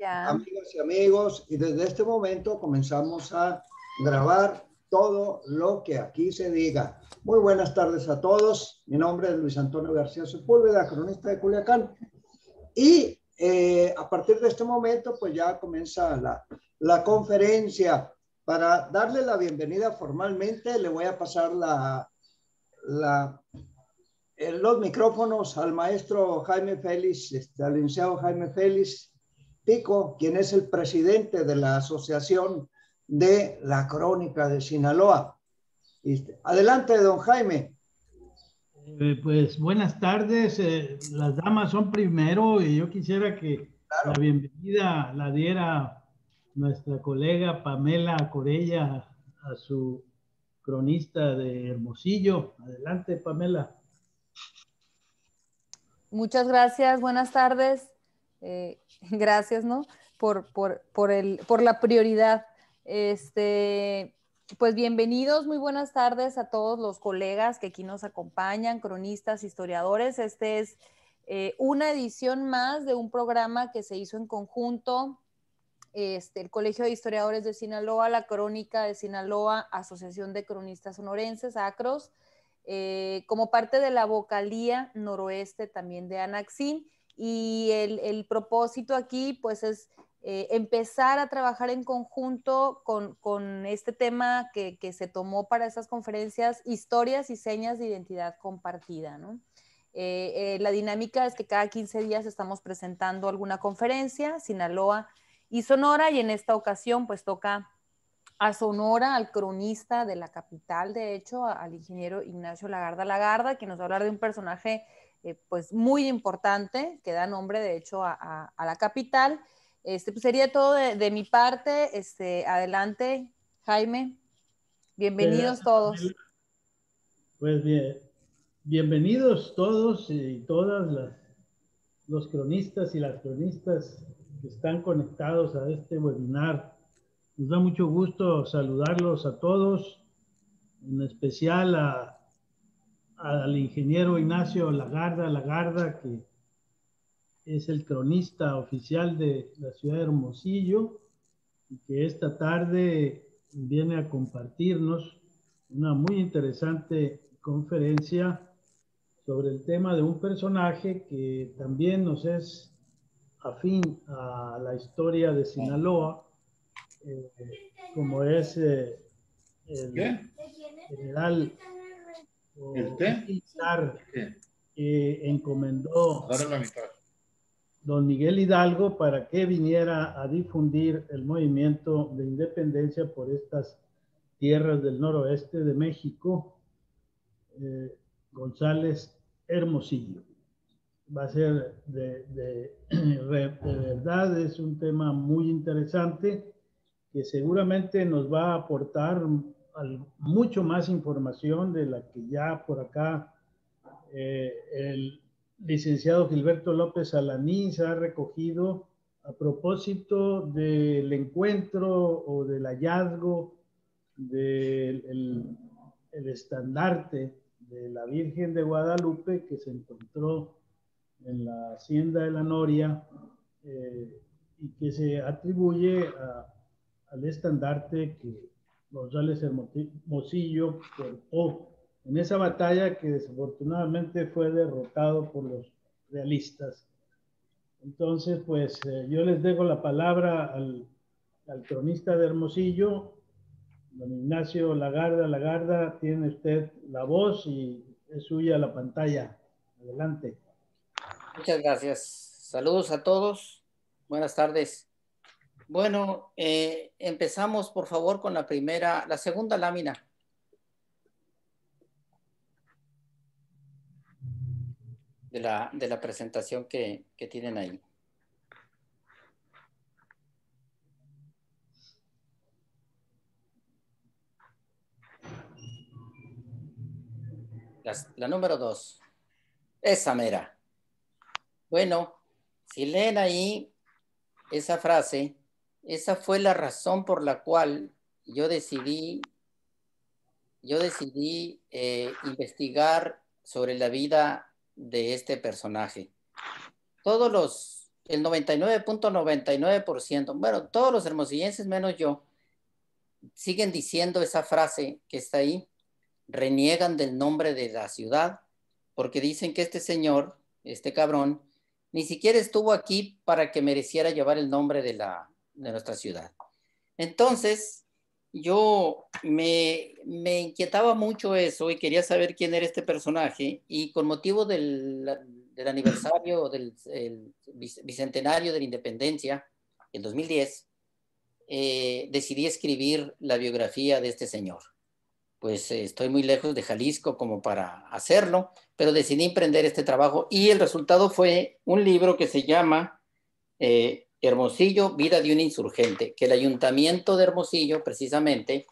Ya. Amigas y amigos, y desde este momento comenzamos a grabar todo lo que aquí se diga. Muy buenas tardes a todos. Mi nombre es Luis Antonio García Sepúlveda, cronista de Culiacán. Y a partir de este momento, pues ya comienza la conferencia. Para darle la bienvenida formalmente, le voy a pasar los micrófonos al maestro Jaime Félix, al licenciado Jaime Félix Pico, quien es el presidente de la Asociación de la Crónica de Sinaloa. Adelante, don Jaime. Pues buenas tardes, las damas son primero y yo quisiera que la bienvenida la diera nuestra colega Pamela Corella a su cronista de Hermosillo. Adelante, Pamela. Muchas gracias, buenas tardes. Gracias, ¿no? Por la prioridad. Pues bienvenidos, muy buenas tardes a todos los colegas que aquí nos acompañan, cronistas, historiadores. Este es una edición más de un programa que se hizo en conjunto, el Colegio de Historiadores de Sinaloa, la Crónica de Sinaloa, Asociación de Cronistas Sonorenses, ACROS, como parte de la vocalía noroeste también de Anaxim. Y el propósito aquí pues es empezar a trabajar en conjunto con este tema que se tomó para esas conferencias, historias y señas de identidad compartida, ¿no? La dinámica es que cada 15 días estamos presentando alguna conferencia, Sinaloa y Sonora, y en esta ocasión pues toca a Sonora, al cronista de la capital, de hecho, al ingeniero Ignacio Lagarda, que nos va a hablar de un personaje pues muy importante, que da nombre de hecho a la capital. Pues sería todo de mi parte. Adelante, Jaime. Bienvenidos todos. Pues bien, bienvenidos todos y todas los cronistas y las cronistas que están conectados a este webinar. Nos da mucho gusto saludarlos a todos, en especial al ingeniero Ignacio Lagarda, que es el cronista oficial de la ciudad de Hermosillo y que esta tarde viene a compartirnos una muy interesante conferencia sobre el tema de un personaje que también nos es afín a la historia de Sinaloa, como es el general militar que encomendó don Miguel Hidalgo para que viniera a difundir el movimiento de independencia por estas tierras del noroeste de México, González Hermosillo. Va a ser de verdad, es un tema muy interesante que seguramente nos va a aportar mucho más información de la que ya por acá el licenciado Gilberto López Alanís ha recogido a propósito del encuentro o del hallazgo del estandarte de la Virgen de Guadalupe que se encontró en la hacienda de la Noria y que se atribuye al estandarte que González Hermosillo portó en esa batalla que desafortunadamente fue derrotado por los realistas. Entonces, pues yo les dejo la palabra al cronista de Hermosillo, don Ignacio Lagarda, tiene usted la voz y es suya la pantalla. Adelante. Muchas gracias. Saludos a todos. Buenas tardes. Bueno, empezamos por favor con la segunda lámina. De la presentación que tienen ahí. La número 2. Esa mera. Bueno, si leen ahí esa frase, esa fue la razón por la cual yo decidí investigar sobre la vida de este personaje. Todos el 99.99%, bueno, todos los hermosillenses menos yo, siguen diciendo esa frase que está ahí, reniegan del nombre de la ciudad, porque dicen que este señor, este cabrón, ni siquiera estuvo aquí para que mereciera llevar el nombre de nuestra ciudad. Entonces, yo me inquietaba mucho eso y quería saber quién era este personaje, y con motivo del aniversario del bicentenario de la independencia, el 2010, decidí escribir la biografía de este señor. Pues estoy muy lejos de Jalisco como para hacerlo, pero decidí emprender este trabajo y el resultado fue un libro que se llama Hermosillo, vida de un insurgente, que el ayuntamiento de Hermosillo, precisamente,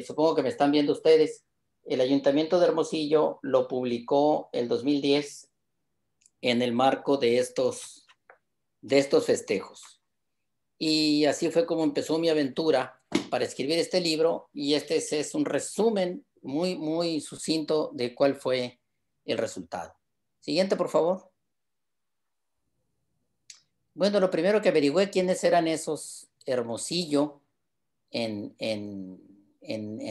supongo que me están viendo ustedes, el ayuntamiento de Hermosillo lo publicó el 2010 en el marco de estos festejos. Y así fue como empezó mi aventura para escribir este libro, y este es un resumen muy, muy sucinto de cuál fue el resultado. Siguiente, por favor. Bueno, lo primero que averigüé quiénes eran esos Hermosillo en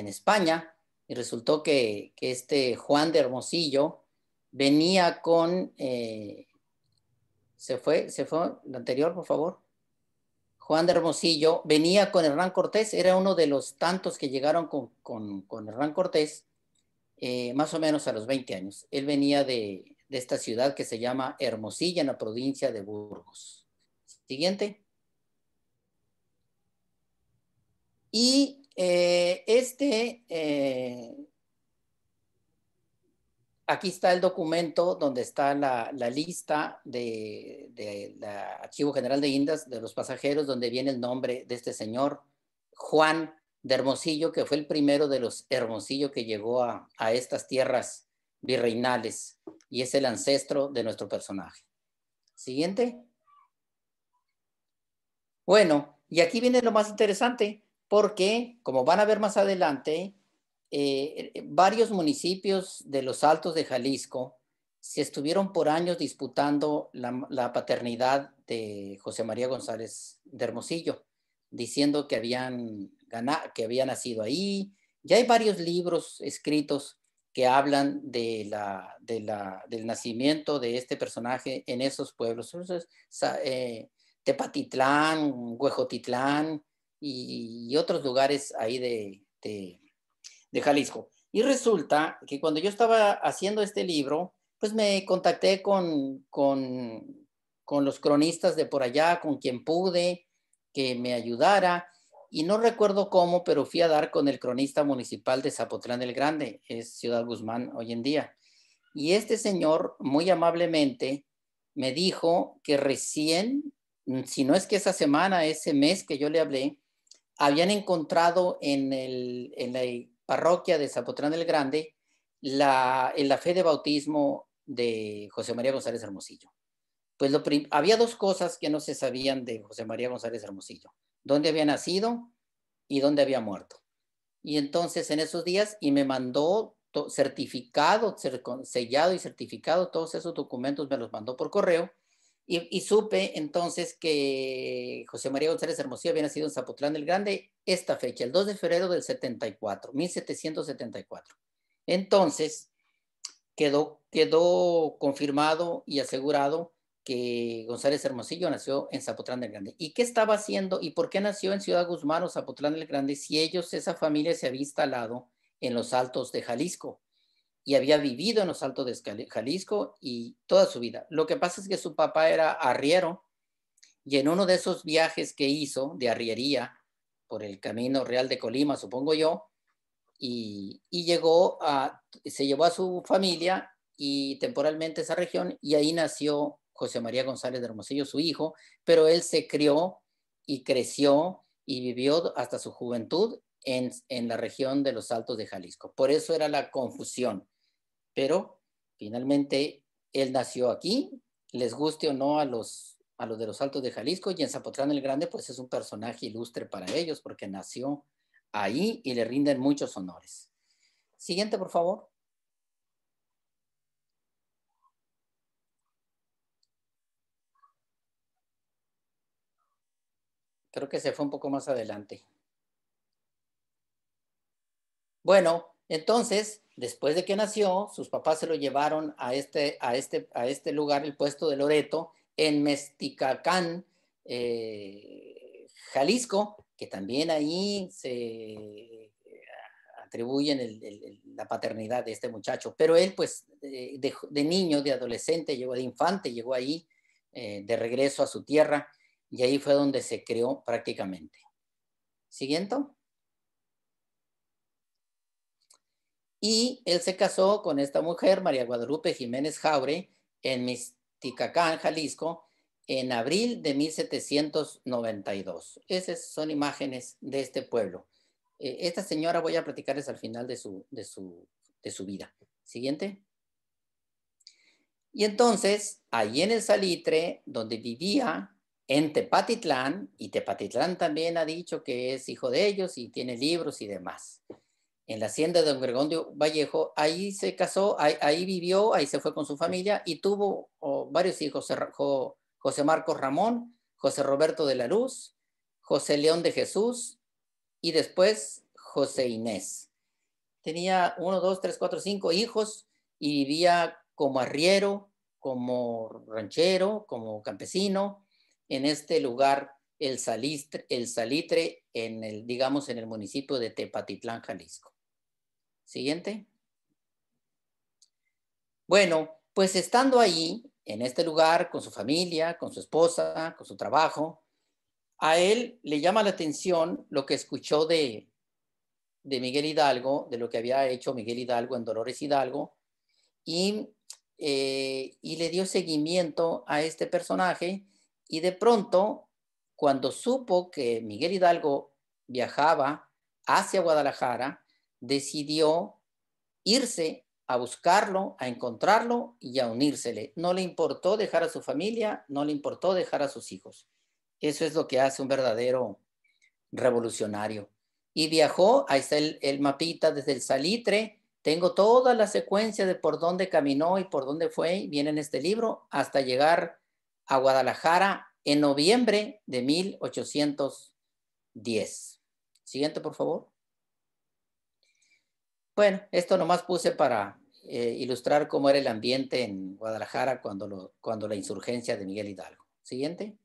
España, y resultó que este Juan de Hermosillo venía con... ¿Se fue lo anterior, por favor? Juan de Hermosillo venía con Hernán Cortés, era uno de los tantos que llegaron con Hernán Cortés, más o menos a los 20 años. Él venía de esta ciudad que se llama Hermosilla, en la provincia de Burgos. Siguiente. Y aquí está el documento donde está la lista del Archivo General de Indias de los pasajeros, donde viene el nombre de este señor, Juan de Hermosillo, que fue el primero de los Hermosillo que llegó a estas tierras virreinales, y es el ancestro de nuestro personaje. Siguiente. Bueno, y aquí viene lo más interesante, porque, como van a ver más adelante, varios municipios de los Altos de Jalisco se estuvieron por años disputando la paternidad de José María González de Hermosillo, diciendo que que había nacido ahí. Ya hay varios libros escritos que hablan del nacimiento de este personaje en esos pueblos. Entonces, Tepatitlán, Huejotitlán y otros lugares ahí de Jalisco. Y resulta que cuando yo estaba haciendo este libro, pues me contacté con los cronistas de por allá, con quien pude que me ayudara, y no recuerdo cómo, pero fui a dar con el cronista municipal de Zapotlán del Grande, es Ciudad Guzmán hoy en día. Y este señor muy amablemente me dijo que recién, si no es que esa semana, ese mes que yo le hablé, habían encontrado en la parroquia de Zapotlán del Grande en la fe de bautismo de José María González Hermosillo. Pues había dos cosas que no se sabían de José María González Hermosillo: dónde había nacido y dónde había muerto. Y entonces en esos días, y me mandó certificado, sellado y certificado, todos esos documentos me los mandó por correo. Y supe entonces que José María González Hermosillo había nacido en Zapotlán del Grande esta fecha, el 2 de febrero del 74, 1774. Entonces quedó confirmado y asegurado que González Hermosillo nació en Zapotlán del Grande. ¿Y qué estaba haciendo y por qué nació en Ciudad Guzmán o Zapotlán del Grande si esa familia se había instalado en los Altos de Jalisco y había vivido en los Altos de Jalisco y toda su vida? Lo que pasa es que su papá era arriero, y en uno de esos viajes que hizo de arriería por el Camino Real de Colima, supongo yo, y se llevó a su familia y temporalmente a esa región, y ahí nació José María González de Hermosillo, su hijo, pero él se crió y creció y vivió hasta su juventud en la región de los Altos de Jalisco. Por eso era la confusión. Pero finalmente él nació aquí, les guste o no a los de los Altos de Jalisco, y en Zapotlán el Grande pues es un personaje ilustre para ellos porque nació ahí y le rinden muchos honores. Siguiente, por favor. Creo que se fue un poco más adelante. Bueno, entonces, después de que nació, sus papás se lo llevaron a este lugar, el puesto de Loreto, en Mesticacán, Jalisco, que también ahí se atribuyen la paternidad de este muchacho. Pero él, pues, de niño, de adolescente, de infante, llegó ahí de regreso a su tierra, y ahí fue donde se creó prácticamente. ¿Siguiente? Y él se casó con esta mujer, María Guadalupe Jiménez Jaure, en Mesticacán, Jalisco, en abril de 1792. Esas son imágenes de este pueblo. Esta señora voy a platicarles al final de su vida. Siguiente. Y entonces, ahí en el Salitre, donde vivía, en Tepatitlán, y Tepatitlán también ha dicho que es hijo de ellos y tiene libros y demás. En la hacienda de Don Gregorio Vallejo, ahí se casó, ahí vivió, ahí se fue con su familia y tuvo varios hijos, José Marcos Ramón, José Roberto de la Luz, José León de Jesús y después José Inés. Tenía 1, 2, 3, 4, 5 hijos y vivía como arriero, como ranchero, como campesino en este lugar, el Salitre, digamos, en el municipio de Tepatitlán, Jalisco. Siguiente. Bueno, pues estando ahí, en este lugar, con su familia, con su esposa, con su trabajo, a él le llama la atención lo que escuchó de Miguel Hidalgo, de lo que había hecho Miguel Hidalgo en Dolores Hidalgo, y le dio seguimiento a este personaje, y de pronto, cuando supo que Miguel Hidalgo viajaba hacia Guadalajara, decidió irse a buscarlo, a encontrarlo y a unírsele. No le importó dejar a su familia, no le importó dejar a sus hijos. Eso es lo que hace un verdadero revolucionario. Y viajó, ahí está el mapita desde el Salitre, tengo toda la secuencia de por dónde caminó y por dónde fue, viene en este libro, hasta llegar a Guadalajara en noviembre de 1810. Siguiente, por favor. Bueno, esto nomás puse para ilustrar cómo era el ambiente en Guadalajara cuando la insurgencia de Miguel Hidalgo. Siguiente.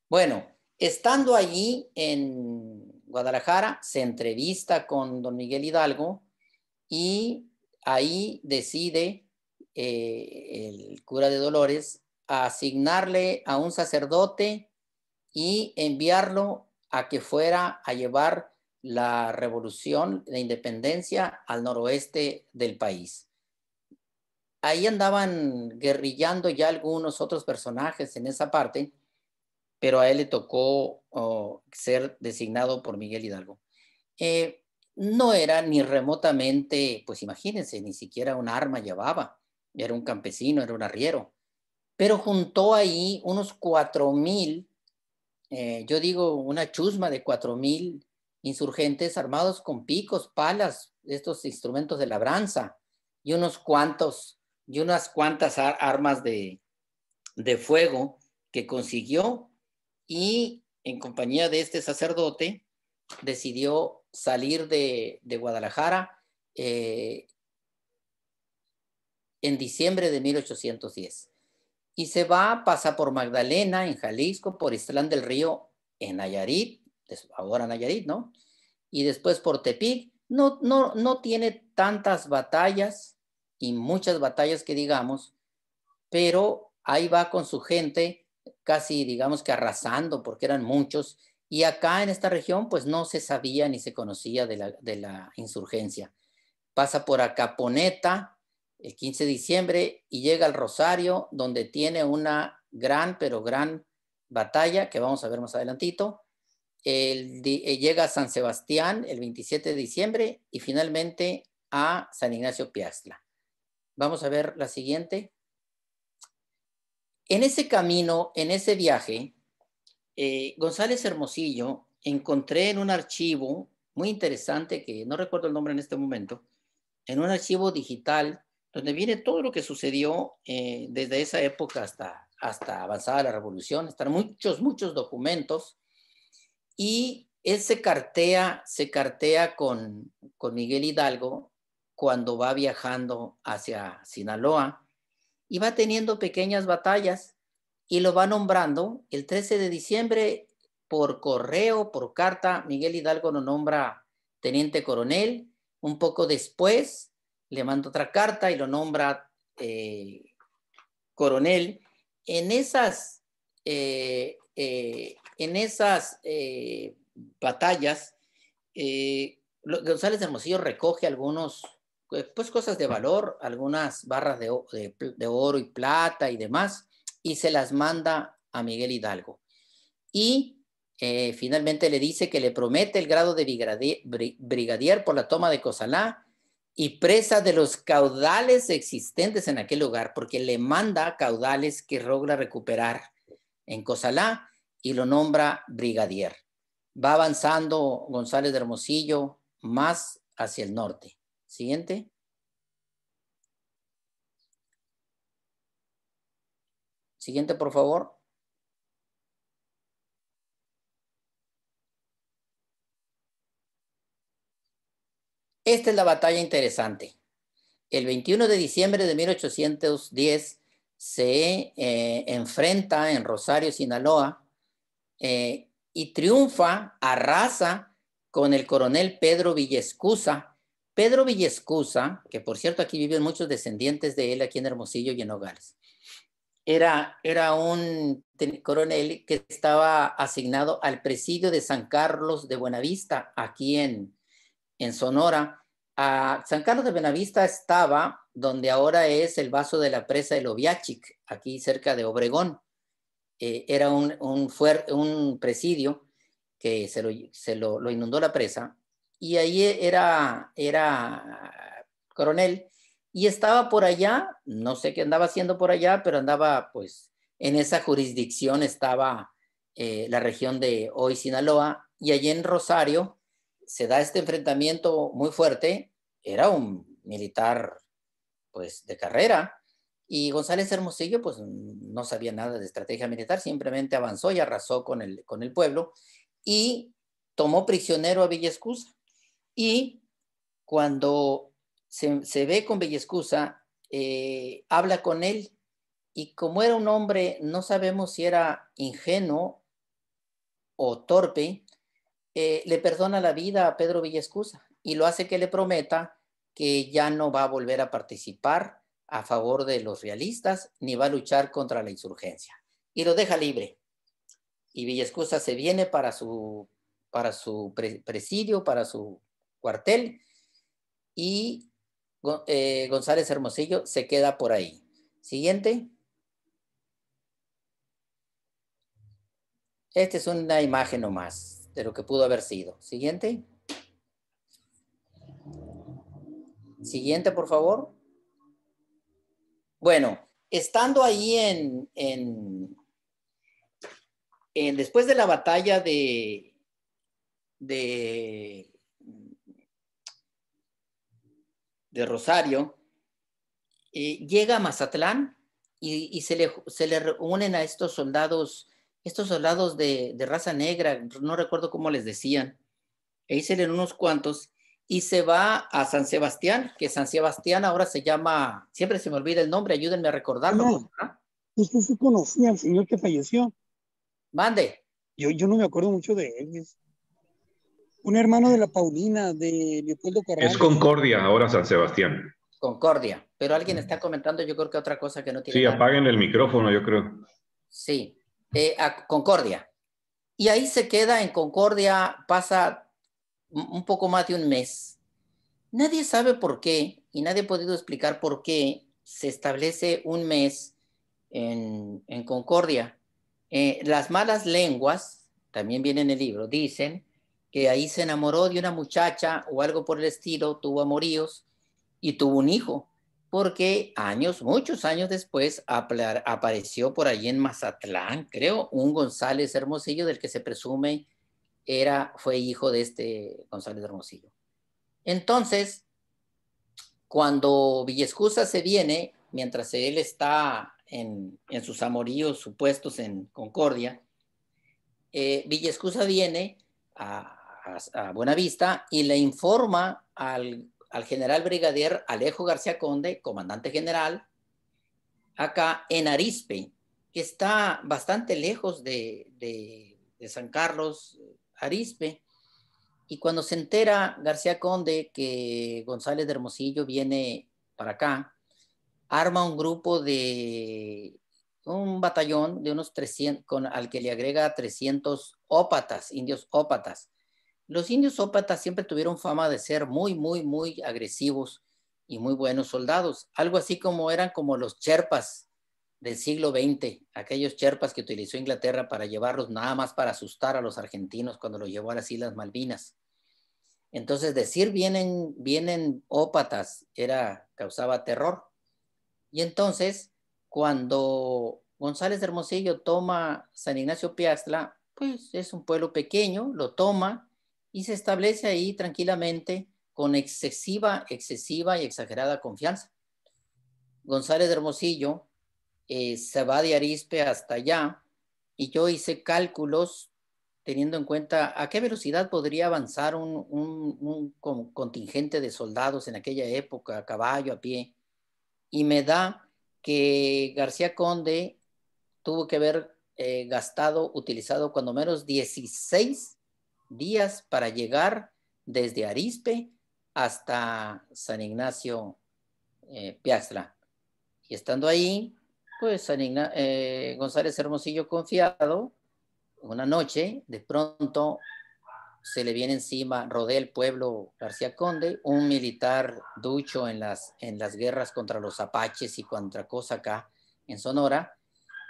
Bueno, estando allí en Guadalajara, se entrevista con don Miguel Hidalgo y ahí decide el cura de Dolores asignarle a un sacerdote y enviarlo a que fuera a llevar la revolución de independencia al noroeste del país. Ahí andaban guerrillando ya algunos otros personajes en esa parte, pero a él le tocó ser designado por Miguel Hidalgo. No era ni remotamente, pues imagínense, ni siquiera un arma llevaba, era un campesino, era un arriero, pero juntó ahí unos 4,000, yo digo una chusma de 4,000 insurgentes armados con picos, palas, estos instrumentos de labranza, y unas cuantas armas de fuego que consiguió, y en compañía de este sacerdote decidió salir de Guadalajara en diciembre de 1810. Y se va, pasa por Magdalena, en Jalisco, por Ixtlán del Río, en Nayarit, ahora Nayarit, ¿no? Y después por Tepic. No tiene tantas batallas y muchas batallas que digamos, pero ahí va con su gente, casi digamos que arrasando, porque eran muchos, y acá en esta región pues no se sabía ni se conocía de la insurgencia. Pasa por Acaponeta el 15 de diciembre y llega al Rosario, donde tiene una gran batalla que vamos a ver más adelantito. Llega a San Sebastián el 27 de diciembre y finalmente a San Ignacio Piaxtla. Vamos a ver la siguiente. En ese camino, en ese viaje, González Hermosillo encontré en un archivo muy interesante, que no recuerdo el nombre en este momento, en un archivo digital donde viene todo lo que sucedió desde esa época hasta avanzada la revolución, están muchos documentos, y él se cartea con Miguel Hidalgo cuando va viajando hacia Sinaloa y va teniendo pequeñas batallas y lo va nombrando. El 13 de diciembre, por correo, por carta, Miguel Hidalgo lo nombra teniente coronel. Un poco después le manda otra carta y lo nombra coronel. En esas batallas, González de Hermosillo recoge algunos, pues, cosas de valor, algunas barras de oro y plata y demás, y se las manda a Miguel Hidalgo. Y finalmente le dice que le promete el grado de brigadier por la toma de Cozalá y presa de los caudales existentes en aquel lugar, porque le manda caudales que logra recuperar en Cozalá y lo nombra brigadier. Va avanzando González de Hermosillo más hacia el norte. Siguiente. Siguiente, por favor. Esta es la batalla interesante. El 21 de diciembre de 1810 se enfrenta en Rosario, Sinaloa, y triunfa, arrasa con el coronel Pedro Villescusa. Pedro Villescusa, que por cierto aquí viven muchos descendientes de él aquí en Hermosillo y en Nogales, era un coronel que estaba asignado al presidio de San Carlos de Buenavista, aquí en Sonora. San Carlos de Buenavista estaba donde ahora es el vaso de la presa del Oviachic, aquí cerca de Obregón. Era un presidio que lo inundó la presa, y ahí era coronel, y estaba por allá, no sé qué andaba haciendo por allá, pero andaba, pues, en esa jurisdicción estaba la región de hoy Sinaloa, y allí en Rosario se da este enfrentamiento muy fuerte. Era un militar, pues, de carrera, y González Hermosillo, pues, no sabía nada de estrategia militar, simplemente avanzó y arrasó con el pueblo, y tomó prisionero a Villescusa. Y cuando se ve con Villescusa, habla con él, y como era un hombre, no sabemos si era ingenuo o torpe, le perdona la vida a Pedro Villescusa y lo hace que le prometa que ya no va a volver a participar a favor de los realistas ni va a luchar contra la insurgencia, y lo deja libre. Y Villescusa se viene para su presidio, para su cuartel, y González Hermosillo se queda por ahí. Siguiente. Esta es una imagen nomás de lo que pudo haber sido. Siguiente. Siguiente, por favor. Bueno, estando ahí después de la batalla de Rosario, llega a Mazatlán y se le unen a estos soldados de raza negra, no recuerdo cómo les decían. Ahí se le unen unos cuantos y se va a San Sebastián, que San Sebastián ahora se llama, siempre se me olvida el nombre, ayúdenme a recordarlo. No, usted sí conocía al señor que falleció. Mande. Yo no me acuerdo mucho de él. Es un hermano de la Paulina, de Leopoldo Carranza. Es Concordia, ahora San Sebastián. Concordia, pero alguien está comentando, yo creo que otra cosa que no tiene. Sí, nada. Apaguen el micrófono, yo creo. Sí, a Concordia. Y ahí se queda en Concordia, pasa un poco más de un mes. Nadie sabe por qué, y nadie ha podido explicar por qué se establece un mes en Concordia. Las malas lenguas, también viene en el libro, dicen que ahí se enamoró de una muchacha o algo por el estilo, tuvo amoríos y tuvo un hijo, porque muchos años después apareció por allí en Mazatlán, creo, un González Hermosillo del que se presume fue hijo de este González Hermosillo. Entonces, cuando Villescusa se viene, mientras él está en sus amoríos supuestos en Concordia, Villaescusa viene a Buenavista y le informa al general brigadier Alejo García Conde, comandante general, acá en Arizpe, que está bastante lejos de San Carlos, Arizpe. Y cuando se entera García Conde que González de Hermosillo viene para acá, arma un grupo de un batallón de unos 300, al que le agrega 300 ópatas, indios ópatas. Los indios ópatas siempre tuvieron fama de ser muy, muy, muy agresivos y muy buenos soldados. Algo así como eran como los cherpas del siglo XX, aquellos cherpas que utilizó Inglaterra para llevarlos nada más para asustar a los argentinos cuando los llevó a las Islas Malvinas. Entonces decir vienen ópatas causaba terror. Y entonces, cuando González de Hermosillo toma San Ignacio Piaxtla, pues es un pueblo pequeño, lo toma y se establece ahí tranquilamente con excesiva y exagerada confianza. González de Hermosillo se va de Arizpe hasta allá y yo hice cálculos teniendo en cuenta a qué velocidad podría avanzar un contingente de soldados en aquella época, a caballo, a pie, y me da que García Conde tuvo que haber utilizado cuando menos 16 días para llegar desde Arizpe hasta San Ignacio Piaxtla. Y estando ahí, pues González Hermosillo, confiado, una noche, de pronto se le viene encima, rodea el pueblo García Conde, un militar ducho en las guerras contra los apaches y contra cosa acá en Sonora,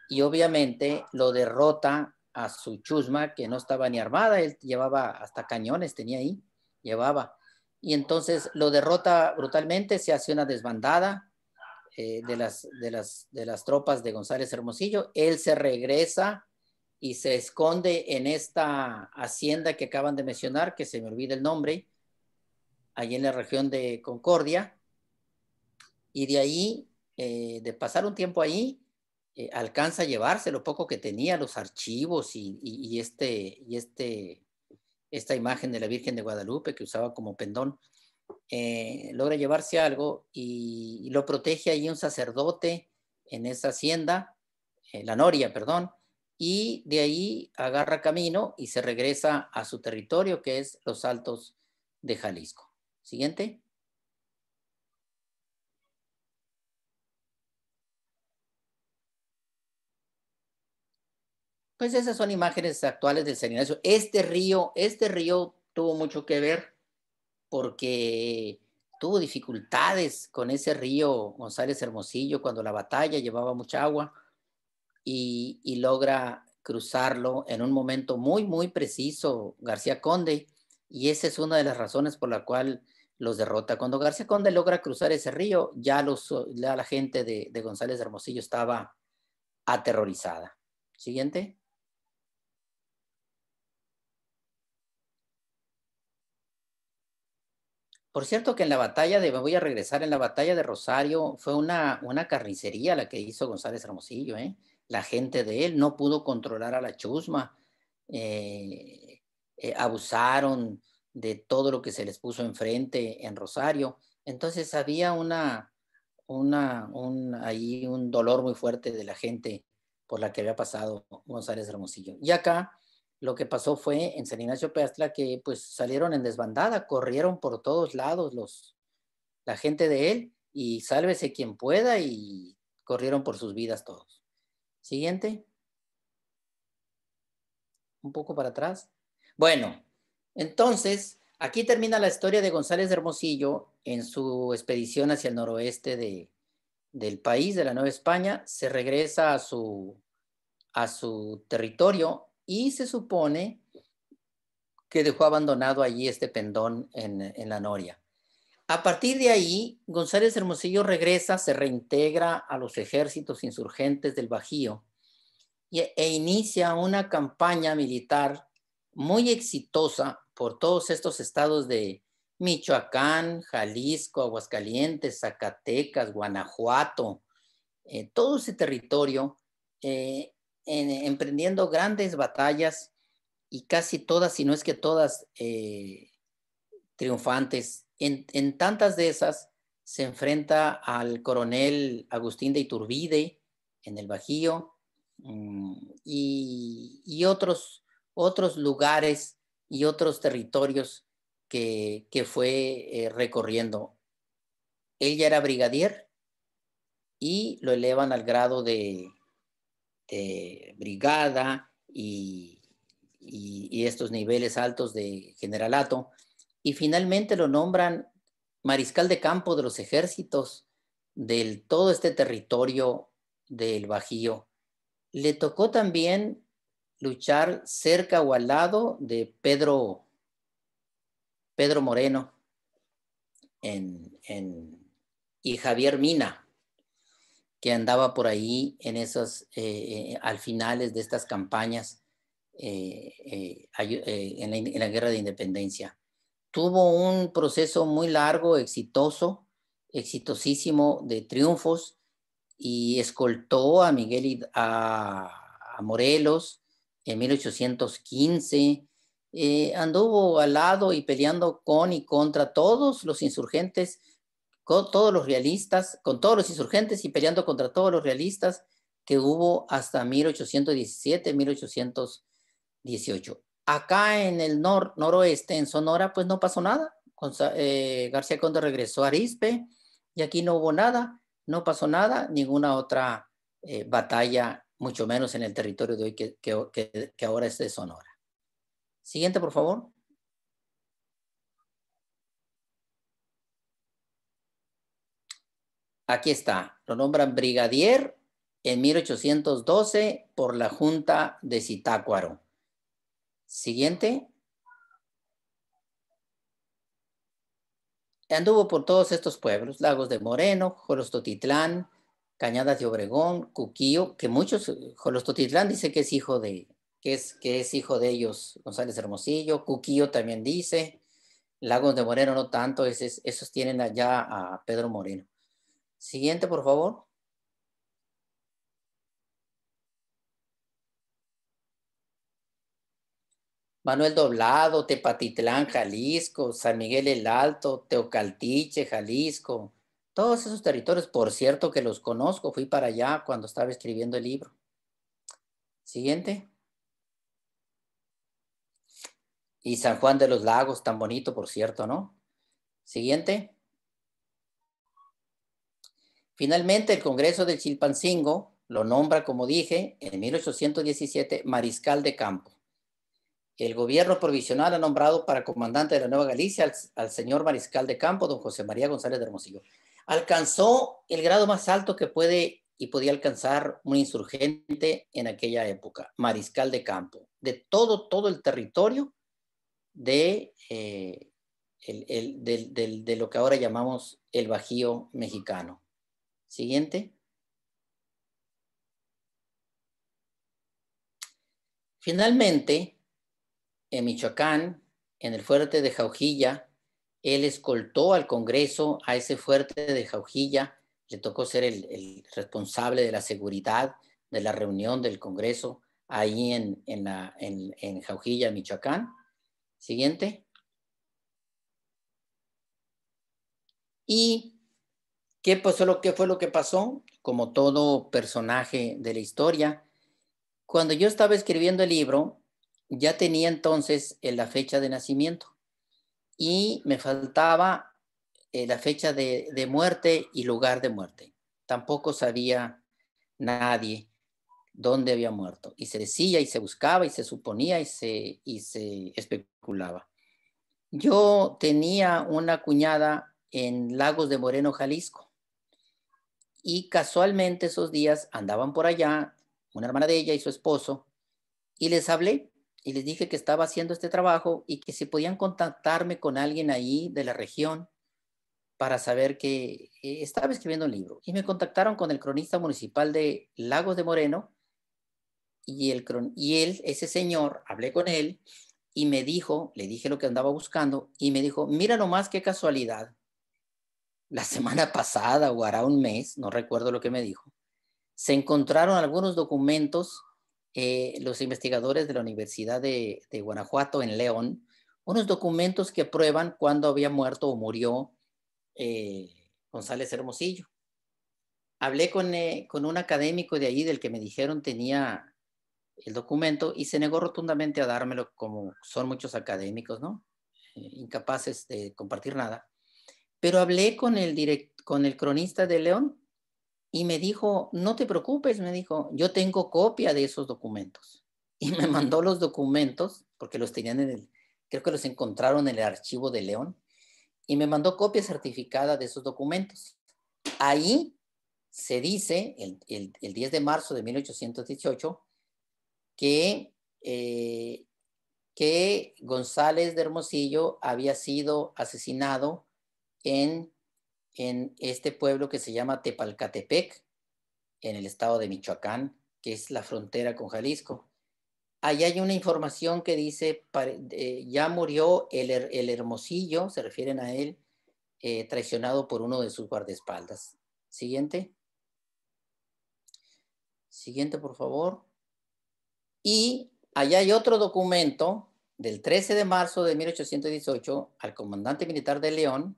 y obviamente lo derrota a su chusma, que no estaba ni armada, él llevaba hasta cañones, tenía ahí, y entonces lo derrota brutalmente, se hace una desbandada de las tropas de González Hermosillo, él se regresa y se esconde en esta hacienda que acaban de mencionar, que se me olvida el nombre, allí en la región de Concordia, y de ahí, de pasar un tiempo ahí, alcanza a llevarse lo poco que tenía, los archivos y esta imagen de la Virgen de Guadalupe que usaba como pendón, logra llevarse algo y lo protege ahí un sacerdote en esa hacienda, la noria, perdón, y de ahí agarra camino y se regresa a su territorio, que es los Altos de Jalisco. Siguiente. Pues esas son imágenes actuales del San Ignacio. Este río tuvo mucho que ver porque tuvo dificultades con ese río González Hermosillo cuando la batalla llevaba mucha agua y logra cruzarlo en un momento muy, muy preciso García Conde, y esa es una de las razones por la cual los derrota. Cuando García Conde logra cruzar ese río, ya la gente de González Hermosillo estaba aterrorizada. Siguiente. Por cierto que me voy a regresar, en la batalla de Rosario fue una carnicería la que hizo González Hermosillo, ¿eh? La gente de él no pudo controlar a la chusma, abusaron de todo lo que se les puso enfrente en Rosario. Entonces había ahí un dolor muy fuerte de la gente por la que había pasado González Hermosillo. Y acá lo que pasó fue en San Ignacio Piaxtla que pues salieron en desbandada, corrieron por todos lados la gente de él y sálvese quien pueda, y corrieron por sus vidas todos. Siguiente. Un poco para atrás. Bueno, entonces aquí termina la historia de González de Hermosillo en su expedición hacia el noroeste del país, de la Nueva España. Se regresa a su territorio y se supone que dejó abandonado allí este pendón en la noria. A partir de ahí, González Hermosillo regresa, se reintegra a los ejércitos insurgentes del Bajío e inicia una campaña militar muy exitosa por todos estos estados de Michoacán, Jalisco, Aguascalientes, Zacatecas, Guanajuato, todo ese territorio, emprendiendo grandes batallas y casi todas, si no es que todas, triunfantes. En tantas de esas se enfrenta al coronel Agustín de Iturbide en el Bajío, y otros lugares y otros territorios que fue recorriendo. Él ya era brigadier y lo elevan al grado de brigada y estos niveles altos de generalato, y finalmente lo nombran mariscal de campo de los ejércitos de todo este territorio del Bajío. Le tocó también luchar cerca o al lado de Pedro Moreno y Javier Mina, que andaba por ahí en esos, al finales de estas campañas en la Guerra de Independencia. Tuvo un proceso muy largo, exitosísimo de triunfos, y escoltó a Miguel a Morelos en 1815. Anduvo al lado y peleando con y contra todos los insurgentes, con todos los realistas, con todos los insurgentes y peleando contra todos los realistas que hubo hasta 1817, 1818. Acá en el noroeste, en Sonora, pues no pasó nada. García Conde regresó a Arizpe y aquí no hubo nada, no pasó nada, ninguna otra batalla, mucho menos en el territorio de hoy que ahora es de Sonora. Siguiente, por favor. Aquí está, lo nombran brigadier en 1812 por la Junta de Zitácuaro. Siguiente. Anduvo por todos estos pueblos, Lagos de Moreno, Jolostotitlán, Cañadas de Obregón, Cuquío, que muchos, Jolostotitlán dice que es hijo de ellos, González Hermosillo. Cuquío también dice. Lagos de Moreno no tanto, esos tienen allá a Pedro Moreno. Siguiente, por favor. Manuel Doblado, Tepatitlán, Jalisco, San Miguel el Alto, Teocaltiche, Jalisco. Todos esos territorios, por cierto, que los conozco, fui para allá cuando estaba escribiendo el libro. Siguiente. Y San Juan de los Lagos, tan bonito, por cierto, ¿no? Siguiente. Finalmente, el Congreso del Chilpancingo lo nombra, como dije, en 1817, mariscal de campo. El gobierno provisional ha nombrado para comandante de la Nueva Galicia al señor mariscal de campo, don José María González de Hermosillo. Alcanzó el grado más alto que podía alcanzar un insurgente en aquella época, mariscal de campo, de todo el territorio de lo que ahora llamamos el Bajío mexicano. Siguiente. Finalmente, en Michoacán, en el fuerte de Jaujilla, él escoltó al Congreso a ese fuerte de Jaujilla. Le tocó ser el responsable de la seguridad de la reunión del Congreso ahí en Jaujilla, Michoacán. Siguiente. ¿Y qué fue lo que pasó? Como todo personaje de la historia, cuando yo estaba escribiendo el libro, ya tenía entonces la fecha de nacimiento y me faltaba la fecha de muerte y lugar de muerte. Tampoco sabía nadie dónde había muerto. Y se decía y se buscaba y se suponía y se especulaba. Yo tenía una cuñada en Lagos de Moreno, Jalisco. Y casualmente esos días andaban por allá, una hermana de ella y su esposo, y les hablé y les dije que estaba haciendo este trabajo y que si podían contactarme con alguien ahí de la región para saber que estaba escribiendo un libro. Y me contactaron con el cronista municipal de Lagos de Moreno y él, ese señor, hablé con él y me dijo, le dije lo que andaba buscando y me dijo, mira nomás qué casualidad. La semana pasada o hará un mes, no recuerdo lo que me dijo, se encontraron algunos documentos, los investigadores de la Universidad de Guanajuato en León, unos documentos que prueban cuándo había muerto o murió González Hermosillo. Hablé con un académico de ahí del que me dijeron tenía el documento y se negó rotundamente a dármelo, como son muchos académicos, ¿no? Incapaces de compartir nada. Pero hablé con el cronista de León y me dijo, no te preocupes, me dijo, yo tengo copia de esos documentos. Y me mandó los documentos, porque los tenían creo que los encontraron en el archivo de León, y me mandó copia certificada de esos documentos. Ahí se dice, el 10 de marzo de 1818, que González de Hermosillo había sido asesinado en este pueblo que se llama Tepalcatepec, en el estado de Michoacán, que es la frontera con Jalisco. Ahí hay una información que dice, ya murió el Hermosillo, se refieren a él, traicionado por uno de sus guardaespaldas. Siguiente. Siguiente, por favor. Y allá hay otro documento del 13 de marzo de 1818 al comandante militar de León,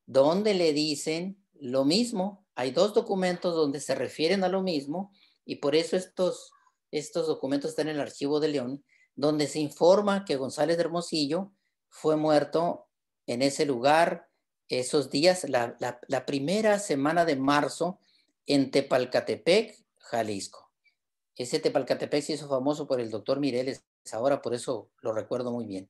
donde le dicen lo mismo. Hay dos documentos donde se refieren a lo mismo y por eso estos documentos están en el archivo de León, donde se informa que González de Hermosillo fue muerto en ese lugar esos días, la primera semana de marzo en Tepalcatepec, Jalisco. Ese Tepalcatepec se hizo famoso por el doctor Mireles ahora, por eso lo recuerdo muy bien.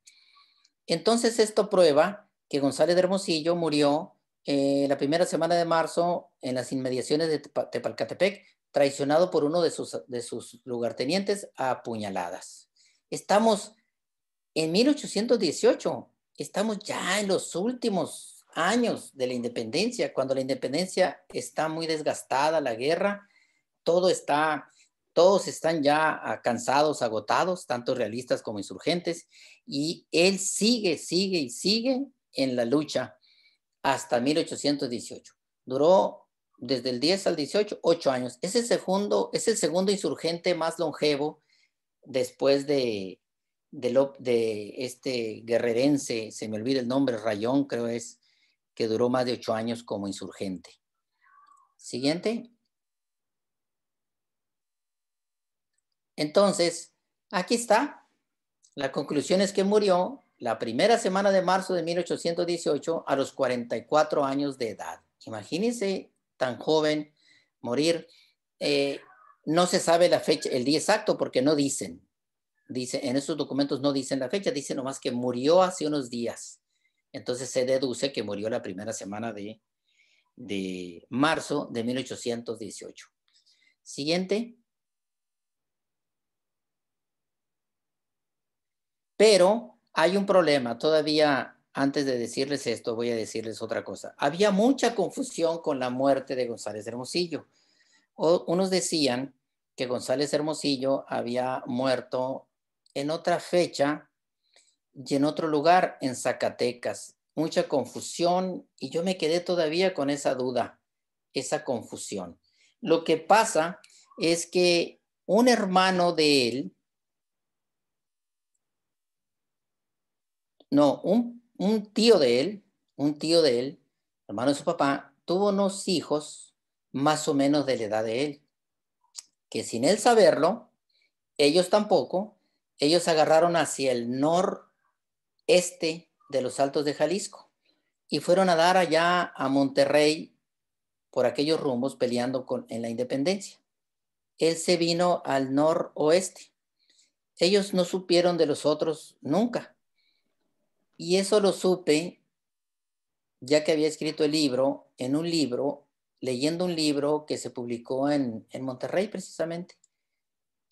Entonces esto prueba que González de Hermosillo murió la primera semana de marzo en las inmediaciones de Tepalcatepec, traicionado por uno de sus lugartenientes a apuñaladas. Estamos en 1818, estamos ya en los últimos años de la independencia, cuando la independencia está muy desgastada, la guerra, todos están ya cansados, agotados, tanto realistas como insurgentes, y él sigue en la lucha hasta 1818. Duró desde el 10 al 18, 8 años. Es el segundo insurgente más longevo después de este guerrerense, se me olvida el nombre, Rayón, creo es, que duró más de 8 años como insurgente. Siguiente. Entonces, aquí está. La conclusión es que murió la primera semana de marzo de 1818 a los 44 años de edad. Imagínense tan joven morir. No se sabe la fecha, el día exacto, porque no dicen. En esos documentos no dicen la fecha, dicen nomás que murió hace unos días. Entonces se deduce que murió la primera semana de marzo de 1818. Siguiente. Pero hay un problema, todavía antes de decirles esto, voy a decirles otra cosa. Había mucha confusión con la muerte de González Hermosillo. Unos decían que González Hermosillo había muerto en otra fecha y en otro lugar, en Zacatecas. Mucha confusión y yo me quedé todavía con esa duda, esa confusión. Lo que pasa es que un hermano de él, no, un tío de él, hermano de su papá, tuvo unos hijos más o menos de la edad de él, que sin él saberlo, ellos tampoco, ellos agarraron hacia el noreste de los Altos de Jalisco y fueron a dar allá a Monterrey por aquellos rumbos peleando en la independencia. Él se vino al noroeste. Ellos no supieron de los otros nunca. Y eso lo supe ya que había escrito el libro, leyendo un libro que se publicó en Monterrey precisamente.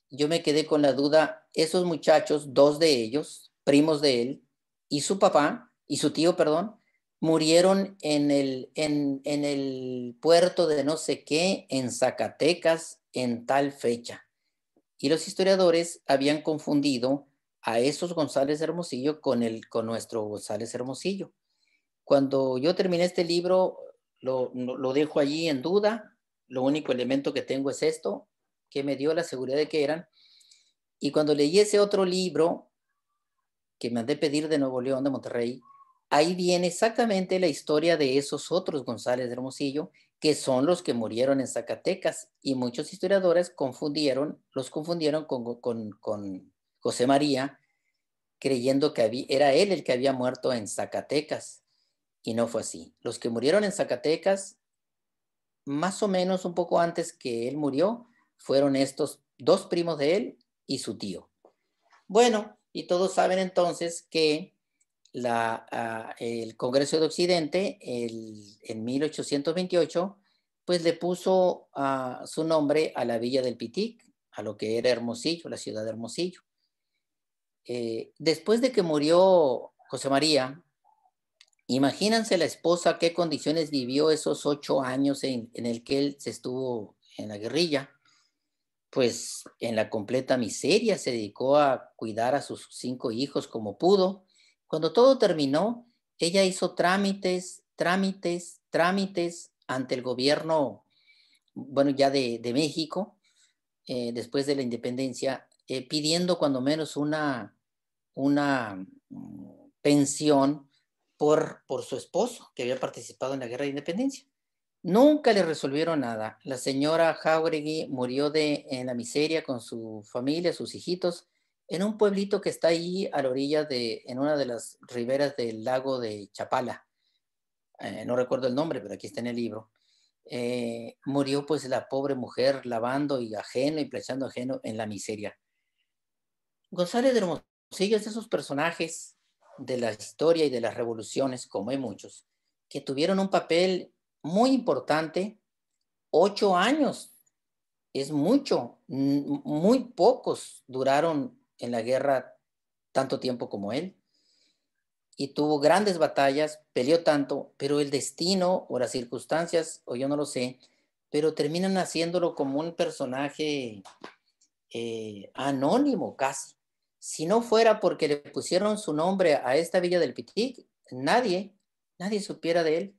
Yo me quedé con la duda, esos muchachos, dos de ellos, primos de él, y su papá, y su tío, perdón, murieron en el puerto de no sé qué, en Zacatecas, en tal fecha. Y los historiadores habían confundido a esos González Hermosillo con nuestro González Hermosillo. Cuando yo terminé este libro, lo dejo allí en duda, lo único elemento que tengo es esto, que me dio la seguridad de que eran. Y cuando leí ese otro libro que mandé pedir de Nuevo León, de Monterrey, ahí viene exactamente la historia de esos otros González de Hermosillo, que son los que murieron en Zacatecas. Y muchos historiadores los confundieron con José María, creyendo que era él el que había muerto en Zacatecas. Y no fue así. Los que murieron en Zacatecas, más o menos un poco antes que él murió, fueron estos dos primos de él y su tío. Bueno, y todos saben entonces que el Congreso de Occidente, en 1828, pues le puso su nombre a la villa del Pitic, a lo que era Hermosillo, la ciudad de Hermosillo. Después de que murió José María, imagínense la esposa qué condiciones vivió esos 8 años en el que él se estuvo en la guerrilla. Pues en la completa miseria, se dedicó a cuidar a sus 5 hijos como pudo. Cuando todo terminó, ella hizo trámites ante el gobierno, bueno, ya de México, después de la independencia, pidiendo cuando menos una pensión por su esposo, que había participado en la guerra de independencia. Nunca le resolvieron nada. La señora Jáuregui murió en la miseria con su familia, sus hijitos, en un pueblito que está ahí a la orilla en una de las riberas del lago de Chapala. No recuerdo el nombre, pero aquí está en el libro. Murió pues la pobre mujer lavando y planchando ajeno en la miseria. González de Hermosillo es de esos personajes de la historia y de las revoluciones, como hay muchos, que tuvieron un papel muy importante. 8 años es mucho. Muy pocos duraron en la guerra tanto tiempo como él. Y tuvo grandes batallas, peleó tanto, pero el destino o las circunstancias, o yo no lo sé, pero terminan haciéndolo como un personaje anónimo casi. Si no fuera porque le pusieron su nombre a esta villa del Pitic, nadie supiera de él.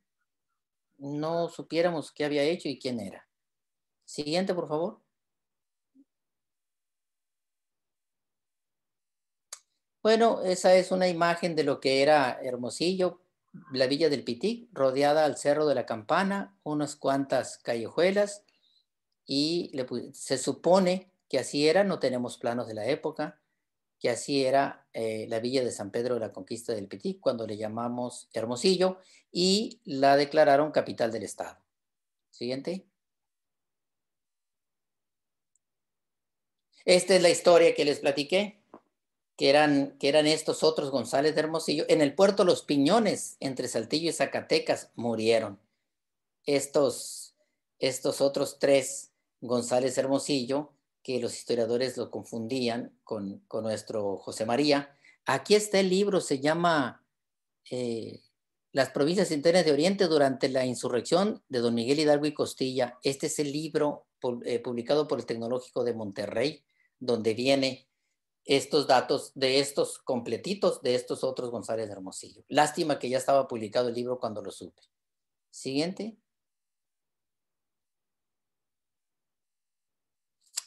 No supiéramos qué había hecho y quién era. Siguiente, por favor. Bueno, esa es una imagen de lo que era Hermosillo, la villa del Pitic, rodeada al Cerro de la Campana, unas cuantas callejuelas, y se supone que así era, no tenemos planos de la época, que así era la villa de San Pedro de la Conquista del Pitic, cuando le llamamos Hermosillo, y la declararon capital del estado. Siguiente. Esta es la historia que les platiqué, que eran estos otros González de Hermosillo. En el puerto Los Piñones, entre Saltillo y Zacatecas, murieron estos otros 3 González Hermosillo, que los historiadores lo confundían con nuestro José María. Aquí está el libro, se llama Las provincias internas de Oriente durante la insurrección de don Miguel Hidalgo y Costilla. Este es el libro publicado por el Tecnológico de Monterrey, donde viene estos datos de estos completitos de estos otros González de Hermosillo. Lástima que ya estaba publicado el libro cuando lo supe. Siguiente.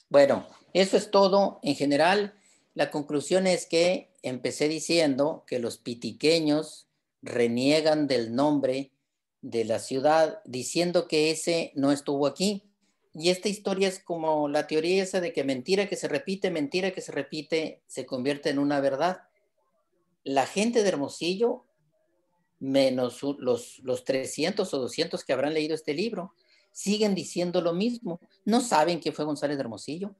Bueno, eso es todo. En general, la conclusión es que empecé diciendo que los pitiqueños reniegan del nombre de la ciudad, diciendo que ese no estuvo aquí. Y esta historia es como la teoría esa de que mentira que se repite, se convierte en una verdad. La gente de Hermosillo, menos los 300 o 200 que habrán leído este libro, siguen diciendo lo mismo. No saben quién fue González de Hermosillo.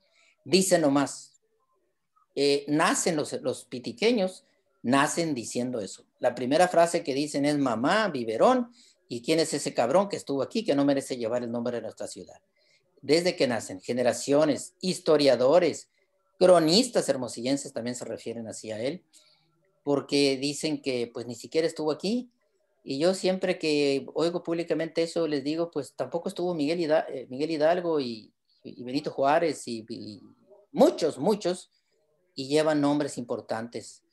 Dicen nomás. Nacen los pitiqueños, nacen diciendo eso. La primera frase que dicen es mamá, biberón, y quién es ese cabrón que estuvo aquí que no merece llevar el nombre de nuestra ciudad. Desde que nacen, generaciones, historiadores, cronistas hermosillenses también se refieren así a él, porque dicen que pues ni siquiera estuvo aquí. Y yo siempre que oigo públicamente eso les digo, pues tampoco estuvo Miguel Hidalgo y Benito Juárez y muchos, y llevan nombres importantes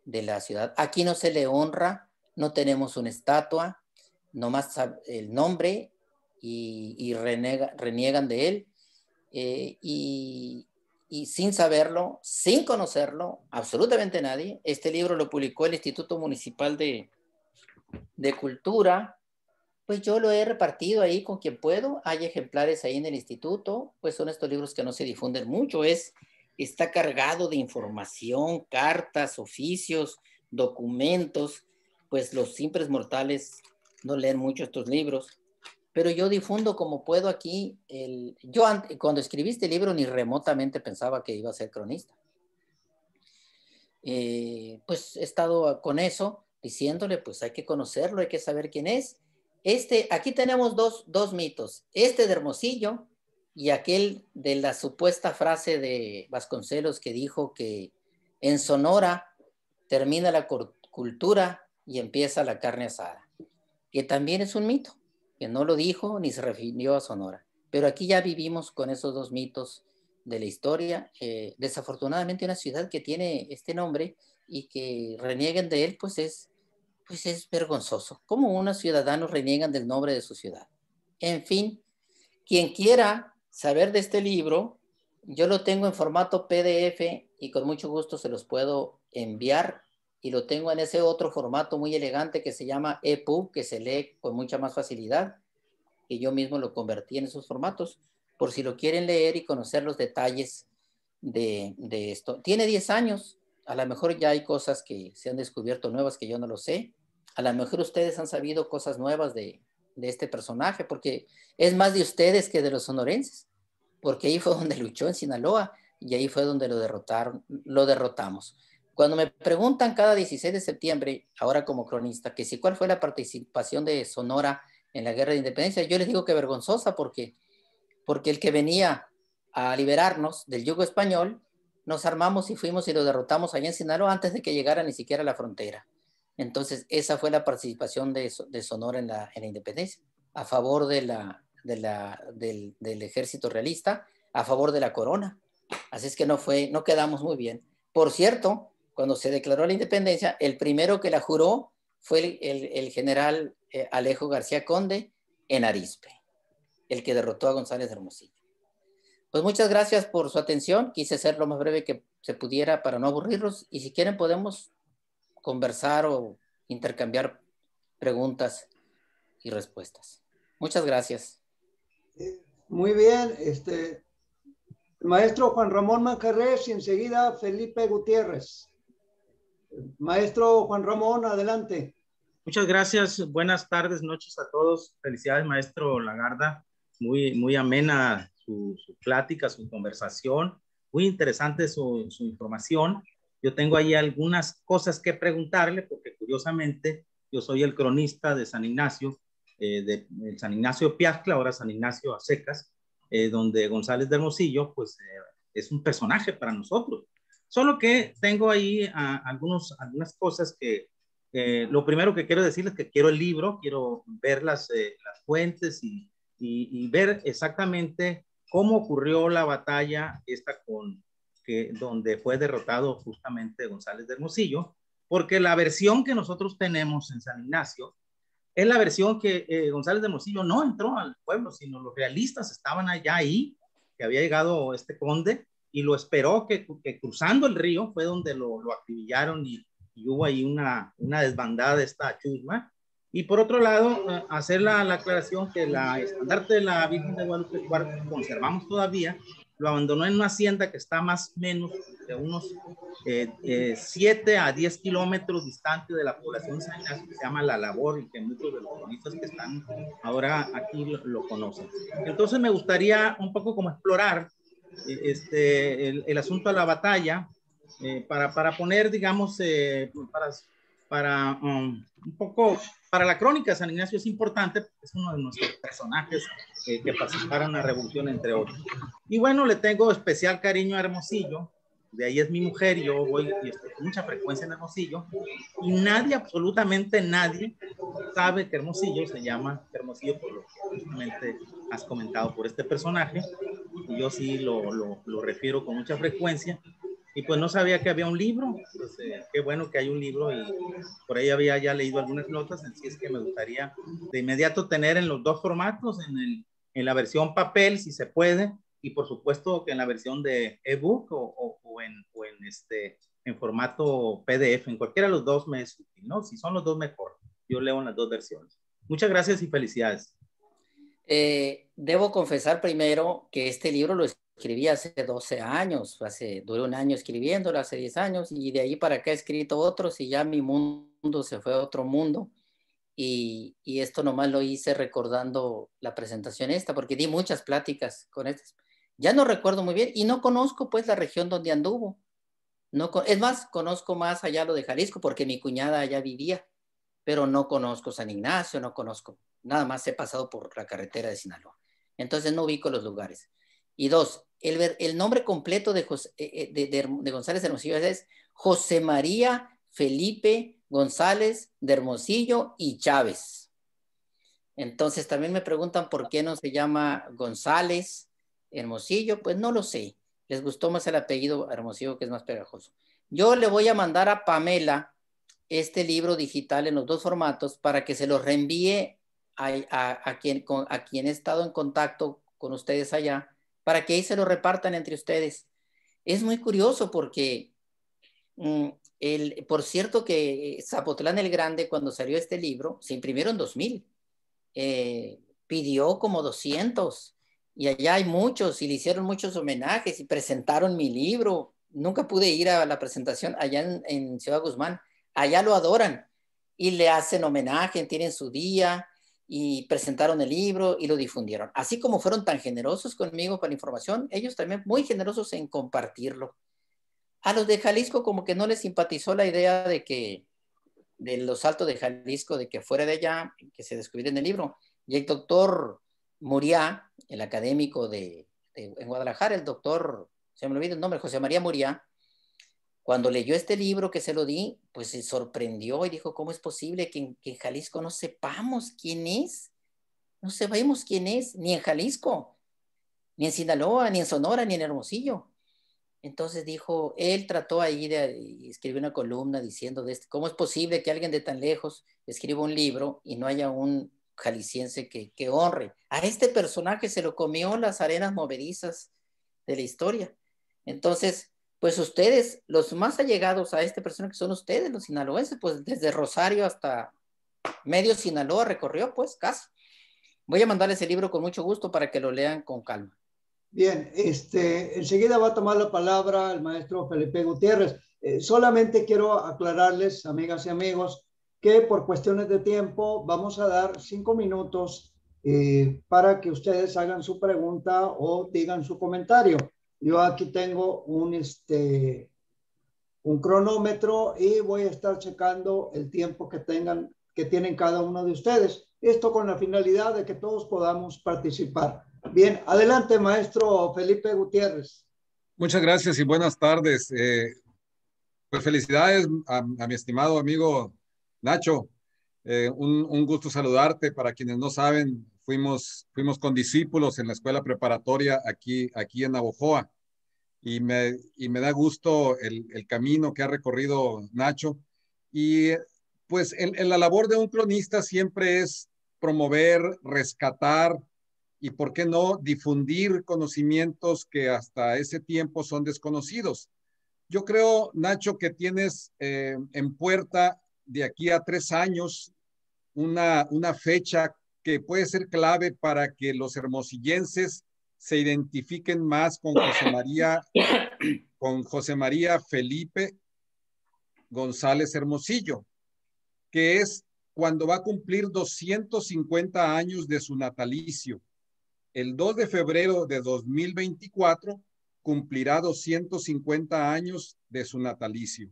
de la ciudad. Aquí no se le honra, no tenemos una estatua, nomás el nombre y reniegan de él, y sin saberlo, sin conocerlo, absolutamente nadie. Este libro lo publicó el Instituto Municipal de Cultura. Pues yo lo he repartido ahí con quien puedo. Hay ejemplares ahí en el instituto. Pues son estos libros que no se difunden mucho. Está cargado de información, cartas, oficios, documentos. Pues los simples mortales no leen mucho estos libros. Pero yo difundo como puedo aquí. Cuando escribí este libro ni remotamente pensaba que iba a ser cronista. Pues he estado con eso, diciéndole, pues hay que conocerlo, hay que saber quién es. Aquí tenemos dos mitos, este de Hermosillo y aquel de la supuesta frase de Vasconcelos que dijo que en Sonora termina la cultura y empieza la carne asada, que también es un mito, que no lo dijo ni se refirió a Sonora. Pero aquí ya vivimos con esos dos mitos de la historia. Desafortunadamente una ciudad que tiene este nombre y que renieguen de él, pues es vergonzoso. ¿Cómo unos ciudadanos reniegan del nombre de su ciudad? En fin, quien quiera saber de este libro, yo lo tengo en formato PDF y con mucho gusto se los puedo enviar, y lo tengo en ese otro formato muy elegante que se llama EPUB, que se lee con mucha más facilidad, y yo mismo lo convertí en esos formatos, por si lo quieren leer y conocer los detalles de esto. Tiene 10 años, a lo mejor ya hay cosas que se han descubierto nuevas que yo no lo sé, a lo mejor ustedes han sabido cosas nuevas de este personaje, porque es más de ustedes que de los sonorenses, porque ahí fue donde luchó en Sinaloa, y ahí fue donde lo derrotamos. Cuando me preguntan cada 16 de septiembre, ahora como cronista, que si cuál fue la participación de Sonora en la Guerra de Independencia, yo les digo que vergonzosa, porque el que venía a liberarnos del yugo español, nos armamos y fuimos y lo derrotamos allá en Sinaloa antes de que llegara ni siquiera a la frontera. Entonces, esa fue la participación de Sonora en la independencia, a favor del ejército realista, a favor de la corona. Así es que no quedamos muy bien. Por cierto, cuando se declaró la independencia, el primero que la juró fue el general Alejo García Conde en Arizpe, el que derrotó a González de Hermosillo. Pues muchas gracias por su atención. Quise ser lo más breve que se pudiera para no aburrirlos, y si quieren podemos conversar o intercambiar preguntas y respuestas. Muchas gracias. Muy bien, maestro Juan Ramón Manjarres y enseguida Felipe Gutiérrez. Maestro Juan Ramón, adelante. Muchas gracias, buenas tardes, noches a todos. Felicidades, maestro Lagarda. Muy amena su plática, su conversación. Muy interesante su información. Yo tengo ahí algunas cosas que preguntarle, porque curiosamente yo soy el cronista de San Ignacio, de San Ignacio Piazcla, ahora San Ignacio a secas, donde González de Hermosillo pues es un personaje para nosotros. Solo que tengo ahí algunas cosas que lo primero que quiero decirles es que quiero el libro, quiero ver las fuentes y ver exactamente cómo ocurrió la batalla esta donde fue derrotado justamente González de Hermosillo, porque la versión que nosotros tenemos en San Ignacio es la versión que González de Hermosillo no entró al pueblo, sino los realistas estaban allá ahí, que había llegado este conde y lo esperó, que cruzando el río fue donde lo acribillaron y hubo ahí una desbandada de esta chusma. Y por otro lado, hacer la aclaración que la estandarte de la Virgen de Guadalupe conservamos todavía, lo abandonó en una hacienda que está más o menos de unos 7 a 10 kilómetros distante de la población de San Ignacio, que se llama La Labor, y que muchos de los cronistas que están ahora aquí lo conocen. Entonces me gustaría un poco como explorar el asunto de la batalla, para poner, digamos, un poco, para la crónica de San Ignacio es importante, porque es uno de nuestros personajes que participaron en la revolución, entre otros. Y bueno, le tengo especial cariño a Hermosillo, de ahí es mi mujer, y yo voy y estoy con mucha frecuencia en Hermosillo, y nadie, absolutamente nadie, sabe que Hermosillo se llama Hermosillo por lo que justamente has comentado por este personaje, y yo sí lo refiero con mucha frecuencia. y pues no sabía que había un libro. Pues, qué bueno que hay un libro y por ahí había ya leído algunas notas, así es que me gustaría de inmediato tener en los dos formatos, en la versión papel si se puede, y por supuesto que en la versión de ebook o en formato PDF, en cualquiera de los dos me es útil, ¿no? Si son los dos mejor, yo leo en las dos versiones. Muchas gracias y felicidades. Debo confesar primero que este libro lo escribí hace 12 años, duré un año escribiéndolo, hace 10 años, y de ahí para acá he escrito otros y ya mi mundo se fue a otro mundo. Y esto nomás lo hice recordando la presentación esta, porque di muchas pláticas con estas. Ya no recuerdo muy bien y no conozco pues la región donde anduvo. No, es más, conozco más allá lo de Jalisco porque mi cuñada allá vivía, pero no conozco San Ignacio, no conozco, nada más he pasado por la carretera de Sinaloa. Entonces no ubico los lugares. Y dos, el nombre completo de González Hermosillo es José María Felipe González de Hermosillo y Chávez. Entonces también me preguntan por qué no se llama González Hermosillo. Pues no lo sé. Les gustó más el apellido Hermosillo, que es más pegajoso. Yo le voy a mandar a Pamela este libro digital en los dos formatos para que se los reenvíe a quien he estado en contacto con ustedes allá, para que ahí se lo repartan entre ustedes. Es muy curioso porque por cierto que Zapotlán el Grande, cuando salió este libro, se imprimió en 2000, pidió como 200 y allá hay muchos y le hicieron muchos homenajes y presentaron mi libro. Nunca pude ir a la presentación allá en Ciudad Guzmán. Allá lo adoran y le hacen homenaje, tienen su día y presentaron el libro y lo difundieron. Así como fueron tan generosos conmigo con la información, ellos también muy generosos en compartirlo. A los de Jalisco como que no les simpatizó la idea de los Altos de Jalisco, de que fuera de allá, que se descubriera en el libro. Y el doctor Muriá, el académico en Guadalajara, el doctor, se me olvida el nombre, José María Muriá, cuando leyó este libro que se lo di, pues se sorprendió y dijo, ¿cómo es posible que en Jalisco no sepamos quién es? No sabemos quién es, ni en Jalisco, ni en Sinaloa, ni en Sonora, ni en Hermosillo. Entonces dijo, él trató ahí de escribir una columna diciendo cómo es posible que alguien de tan lejos escriba un libro y no haya un jalisciense que honre. A este personaje se lo comió las arenas movedizas de la historia. Entonces, pues ustedes, los más allegados a este personaje son ustedes, los sinaloenses, pues desde Rosario hasta medio Sinaloa recorrió, pues casi. Voy a mandarles el libro con mucho gusto para que lo lean con calma. Bien, enseguida va a tomar la palabra el maestro Felipe Gutiérrez. Solamente quiero aclararles, amigas y amigos, que por cuestiones de tiempo vamos a dar 5 minutos para que ustedes hagan su pregunta o digan su comentario. Yo aquí tengo un cronómetro y voy a estar checando el tiempo que tienen cada uno de ustedes. Esto con la finalidad de que todos podamos participar. Bien, adelante, maestro Felipe Gutiérrez. Muchas gracias y buenas tardes. Pues felicidades a mi estimado amigo Nacho. Un gusto saludarte. Para quienes no saben, fuimos condiscípulos en la escuela preparatoria aquí en Navojoa. Y me da gusto el camino que ha recorrido Nacho. Y pues la labor de un cronista siempre es promover, rescatar y, ¿por qué no?, difundir conocimientos que hasta ese tiempo son desconocidos. Yo creo, Nacho, que tienes en puerta de aquí a 3 años una fecha que puede ser clave para que los hermosillenses se identifiquen más con José María Felipe González Hermosillo, que es cuando va a cumplir 250 años de su natalicio. El 2 de febrero de 2024 cumplirá 250 años de su natalicio.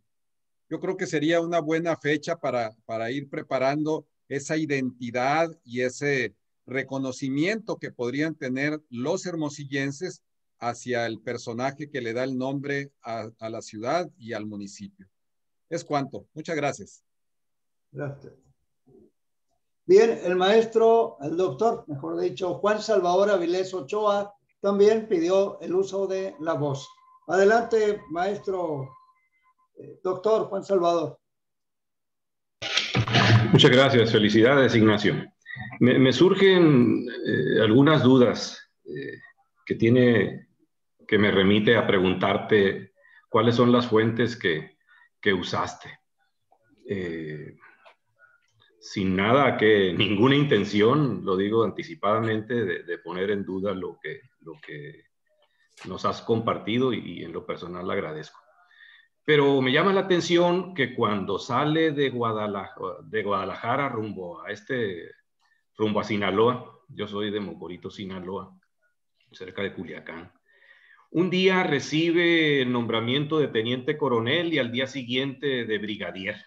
Yo creo que sería una buena fecha para ir preparando esa identidad y ese reconocimiento que podrían tener los hermosillenses hacia el personaje que le da el nombre a la ciudad y al municipio. Es cuanto. Muchas gracias. Gracias. Bien, el doctor, mejor dicho, Juan Salvador Avilés Ochoa, también pidió el uso de la voz. Adelante, maestro, doctor Juan Salvador. Muchas gracias, felicidades, Ignacio. Me surgen algunas dudas que me remite a preguntarte cuáles son las fuentes que usaste. Sin ninguna intención, lo digo anticipadamente, de poner en duda lo que nos has compartido y en lo personal agradezco. Pero me llama la atención que cuando sale de Guadalajara rumbo a Sinaloa, yo soy de Mocorito, Sinaloa, cerca de Culiacán, un día recibe el nombramiento de teniente coronel y al día siguiente de brigadier.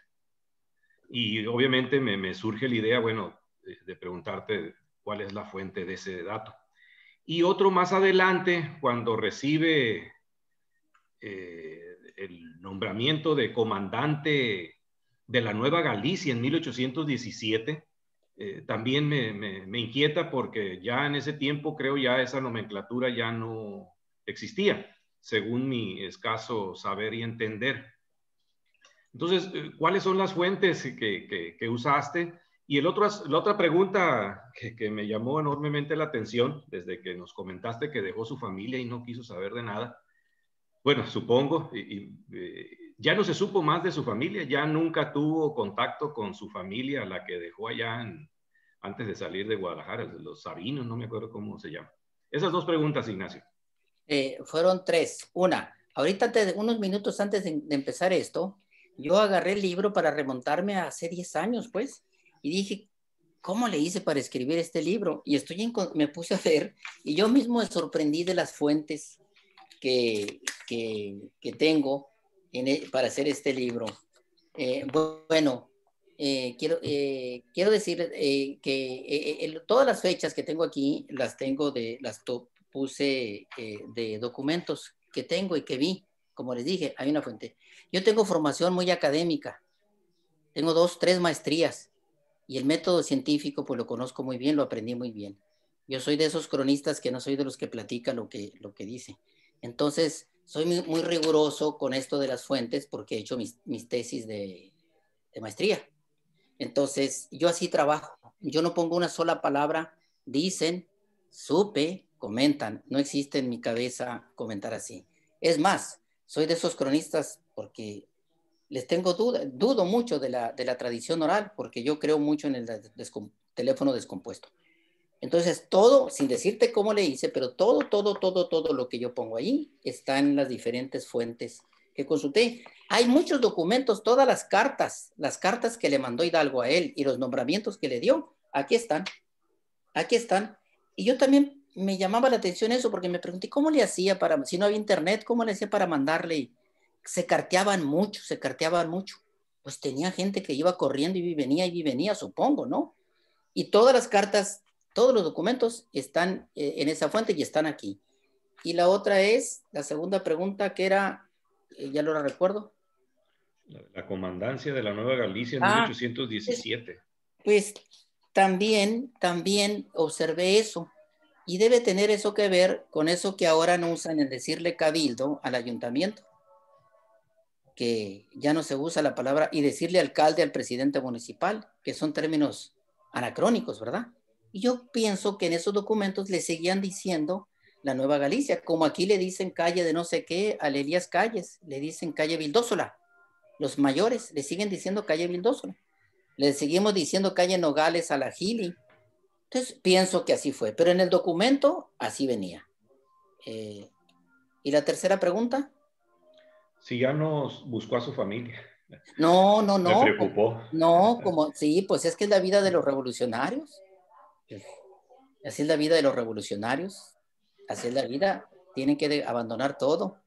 Y obviamente me surge la idea, bueno, de preguntarte cuál es la fuente de ese dato. Y otro más adelante, cuando recibe el nombramiento de comandante de la Nueva Galicia en 1817, también me inquieta porque ya en ese tiempo creo ya esa nomenclatura ya no existía, según mi escaso saber y entender. Entonces, ¿cuáles son las fuentes que usaste? Y la otra pregunta que me llamó enormemente la atención, desde que nos comentaste que dejó su familia y no quiso saber de nada. Bueno, supongo, ya no se supo más de su familia, ya nunca tuvo contacto con su familia, la que dejó allá antes de salir de Guadalajara, los Sabinos, no me acuerdo cómo se llama. Esas dos preguntas, Ignacio. Fueron tres. Una, ahorita unos minutos antes de empezar esto, yo agarré el libro para remontarme a hace 10 años, pues, y dije, ¿cómo le hice para escribir este libro? Y me puse a ver, y yo mismo me sorprendí de las fuentes que tengo para hacer este libro. Bueno, quiero decir que todas las fechas que tengo aquí, puse de documentos que tengo y que vi. Como les dije, hay una fuente. Yo tengo formación muy académica. Tengo 2, 3 maestrías. Y el método científico, pues lo conozco muy bien, lo aprendí muy bien. Yo soy de esos cronistas que no soy de los que platican lo que dice. Entonces, soy muy riguroso con esto de las fuentes porque he hecho mis tesis de maestría. Entonces, yo así trabajo. Yo no pongo una sola palabra. Dicen, supe, comentan. No existe en mi cabeza comentar así. Es más, soy de esos cronistas porque les tengo dudo mucho de la tradición oral, porque yo creo mucho en el teléfono descompuesto. Entonces, todo, sin decirte cómo le hice, pero todo lo que yo pongo ahí está en las diferentes fuentes que consulté. Hay muchos documentos, todas las cartas que le mandó Hidalgo a él y los nombramientos que le dio, aquí están. Y yo también me llamaba la atención eso porque me pregunté cómo le hacía si no había internet, cómo le hacía para mandarle. Se carteaban mucho. Pues tenía gente que iba corriendo y venía, supongo, ¿no? Y todas las cartas, todos los documentos están en esa fuente y están aquí. Y la otra es, la segunda pregunta que era, ya lo recuerdo. La comandancia de la Nueva Galicia en 1817. Pues también observé eso. Y debe tener eso que ver con eso que ahora no usan en decirle cabildo al ayuntamiento. Que ya no se usa la palabra, y decirle alcalde al presidente municipal, que son términos anacrónicos, ¿verdad? Y yo pienso que en esos documentos le seguían diciendo la Nueva Galicia, como aquí le dicen calle de no sé qué a Elías Calles, le dicen calle Vildósola. Los mayores le siguen diciendo calle Vildósola. Le seguimos diciendo calle Nogales a la Gili. Entonces pienso que así fue, pero en el documento así venía. ¿Y la tercera pregunta? Si ya nos buscó a su familia. No. Me preocupó. No, sí, pues es que es la vida de los revolucionarios. Así es la vida de los revolucionarios. Así es la vida. Tienen que abandonar todo.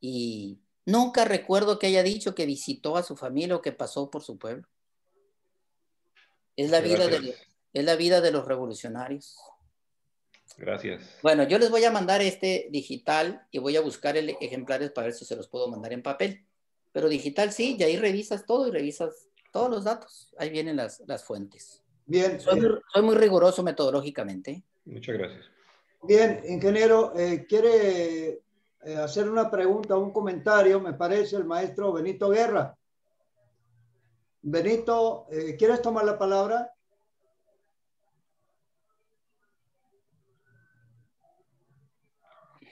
Y nunca recuerdo que haya dicho que visitó a su familia o que pasó por su pueblo. Es la vida de los revolucionarios. Gracias. Bueno, yo les voy a mandar este digital y voy a buscar ejemplares para ver si se los puedo mandar en papel. Pero digital sí, y ahí revisas todo y revisas todos los datos. Ahí vienen las fuentes. Bien. Soy muy riguroso metodológicamente. Muchas gracias. Bien, ingeniero, ¿quiere hacer una pregunta, un comentario, me parece, el maestro Benito Guerra. Benito, ¿quieres tomar la palabra?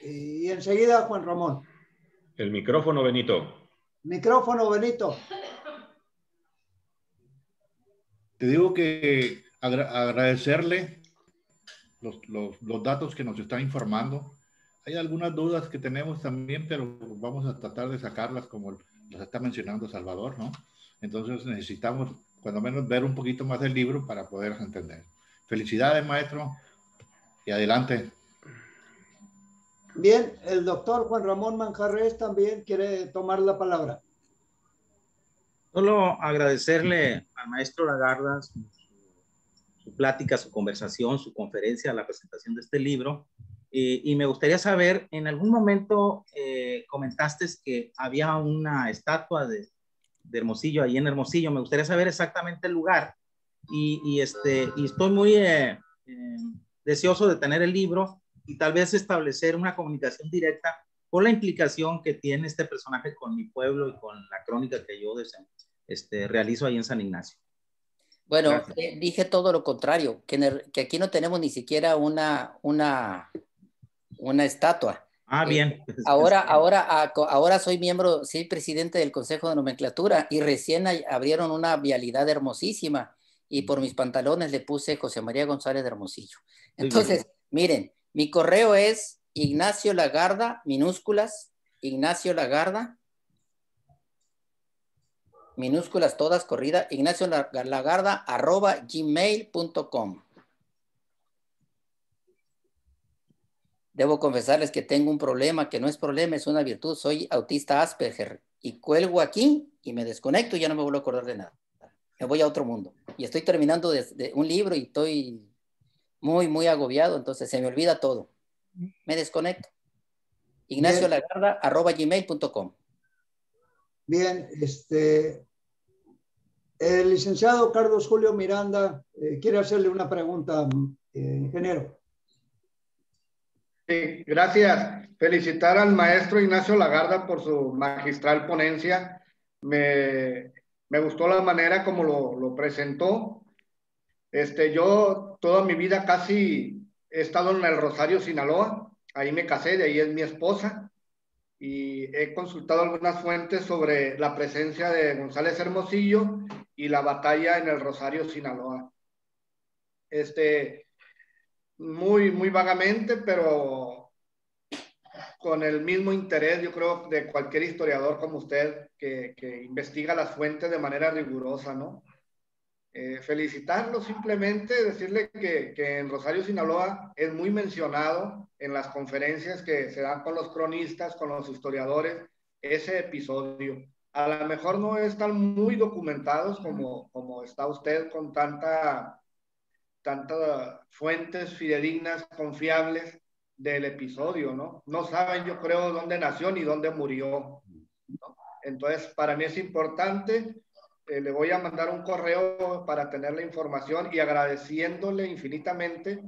Y enseguida Juan Ramón. El micrófono, Benito. Micrófono, Benito. Te digo que agradecerle los datos que nos está informando. Hay algunas dudas que tenemos también, pero vamos a tratar de sacarlas como las está mencionando Salvador, ¿no? Entonces necesitamos, cuando menos, ver un poquito más del libro para poder entender. Felicidades, maestro, y adelante. Bien, el doctor Juan Ramón Manjarres también quiere tomar la palabra. Solo agradecerle al maestro Lagarda su plática, su conversación, su conferencia, la presentación de este libro. Y me gustaría saber, en algún momento comentaste que había una estatua de Hermosillo, ahí en Hermosillo. Me gustaría saber exactamente el lugar. Y estoy muy deseoso de tener el libro y tal vez establecer una comunicación directa por la implicación que tiene este personaje con mi pueblo y con la crónica que yo realizo ahí en San Ignacio. Bueno, dije todo lo contrario, que aquí no tenemos ni siquiera una estatua. Ah, bien. Ahora soy miembro, soy presidente del Consejo de Nomenclatura y recién abrieron una vialidad hermosísima y por mis pantalones le puse José María González de Hermosillo. Entonces, miren, mi correo es Ignacio Lagarda, minúsculas, Ignacio Lagarda, minúsculas todas corrida, Ignacio Lagarda @gmail.com. Debo confesarles que tengo un problema, que no es problema, es una virtud. Soy autista Asperger y cuelgo aquí y me desconecto y ya no me vuelvo a acordar de nada. Me voy a otro mundo. Y estoy terminando de un libro y estoy muy, muy agobiado, entonces se me olvida todo. Me desconecto. Ignacio Lagarda @gmail.com. Bien, el licenciado Carlos Julio Miranda quiere hacerle una pregunta, ingeniero. Sí, gracias. Felicitar al maestro Ignacio Lagarda por su magistral ponencia. Me gustó la manera como lo presentó. Yo toda mi vida casi he estado en el Rosario, Sinaloa. Ahí me casé, de ahí es mi esposa. Y he consultado algunas fuentes sobre la presencia de González Hermosillo y la batalla en el Rosario, Sinaloa. Muy, muy vagamente, pero con el mismo interés, yo creo, de cualquier historiador como usted, que investiga las fuentes de manera rigurosa, ¿no? Felicitarlo, simplemente decirle que en Rosario, Sinaloa, es muy mencionado en las conferencias que se dan con los cronistas, con los historiadores, ese episodio. A lo mejor no están muy documentados como está usted con tantas fuentes fidedignas, confiables del episodio, ¿no? No saben, yo creo, dónde nació ni dónde murió, ¿no? Entonces, para mí es importante. Le voy a mandar un correo para tener la información y agradeciéndole infinitamente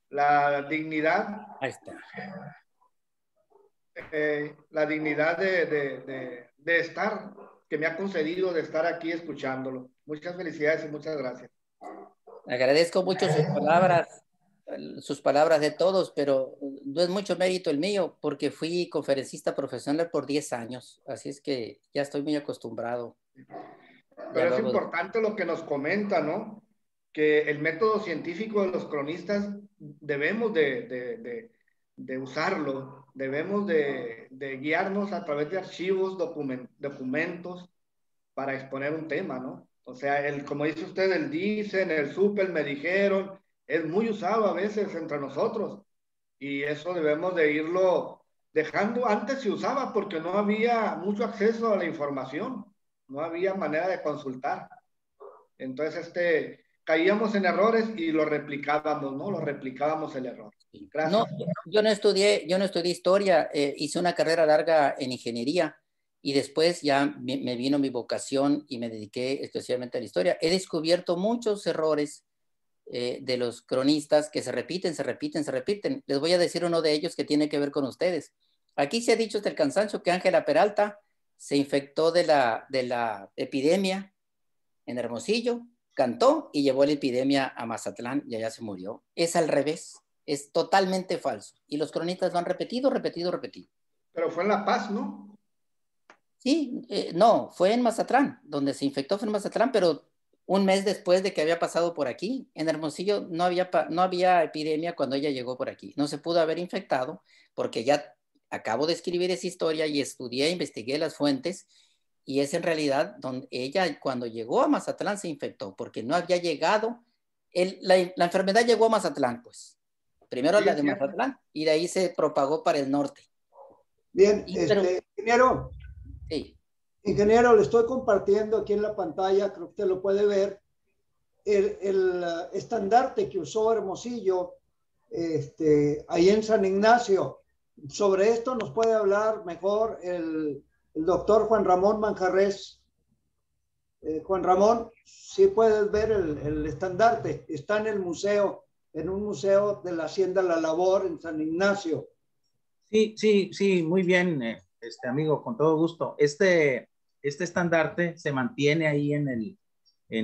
la dignidad. Ahí está. La dignidad de estar, que me ha concedido de estar aquí escuchándolo. Muchas felicidades y muchas gracias. Agradezco mucho sus palabras de todos, pero no es mucho mérito el mío, porque fui conferencista profesional por 10 años, así es que ya estoy muy acostumbrado. Pero es importante lo que nos comenta, ¿no? Que el método científico de los cronistas debemos de usarlo, debemos de guiarnos a través de archivos, documentos para exponer un tema, ¿no? O sea, como dice usted, el dicen, el supe, el me dijeron, es muy usado a veces entre nosotros y eso debemos de irlo dejando. Antes se usaba porque no había mucho acceso a la información. No había manera de consultar. Entonces, caíamos en errores y lo replicábamos, ¿no? Lo replicábamos el error. Gracias. No, yo no estudié historia, hice una carrera larga en ingeniería y después ya me vino mi vocación y me dediqué especialmente a la historia. He descubierto muchos errores de los cronistas que se repiten. Les voy a decir uno de ellos que tiene que ver con ustedes. Aquí se ha dicho hasta el cansancio que Ángela Peralta se infectó de la epidemia en Hermosillo, cantó y llevó la epidemia a Mazatlán y allá se murió. Es al revés, es totalmente falso. Y los cronistas lo han repetido. Pero fue en La Paz, ¿no? Sí, no, fue en Mazatlán, donde se infectó fue en Mazatlán, pero un mes después de que había pasado por aquí. En Hermosillo no había epidemia cuando ella llegó por aquí. No se pudo haber infectado porque ya acabo de escribir esa historia y estudié, investigué las fuentes y es en realidad donde ella cuando llegó a Mazatlán se infectó porque no había llegado, la enfermedad llegó a Mazatlán pues. Primero Sí, la de sí. Mazatlán y de ahí se propagó para el norte. Bien, Pero, ingeniero. sí. Ingeniero, le estoy compartiendo aquí en la pantalla, creo que usted lo puede ver, el estandarte que usó Hermosillo ahí en San Ignacio. Sobre esto nos puede hablar mejor el doctor Juan Ramón Manjarres. Juan Ramón, sí puedes ver el estandarte, está en el museo, en un museo de la Hacienda La Labor en San Ignacio. Sí, muy bien, amigo, con todo gusto. Este estandarte se mantiene ahí en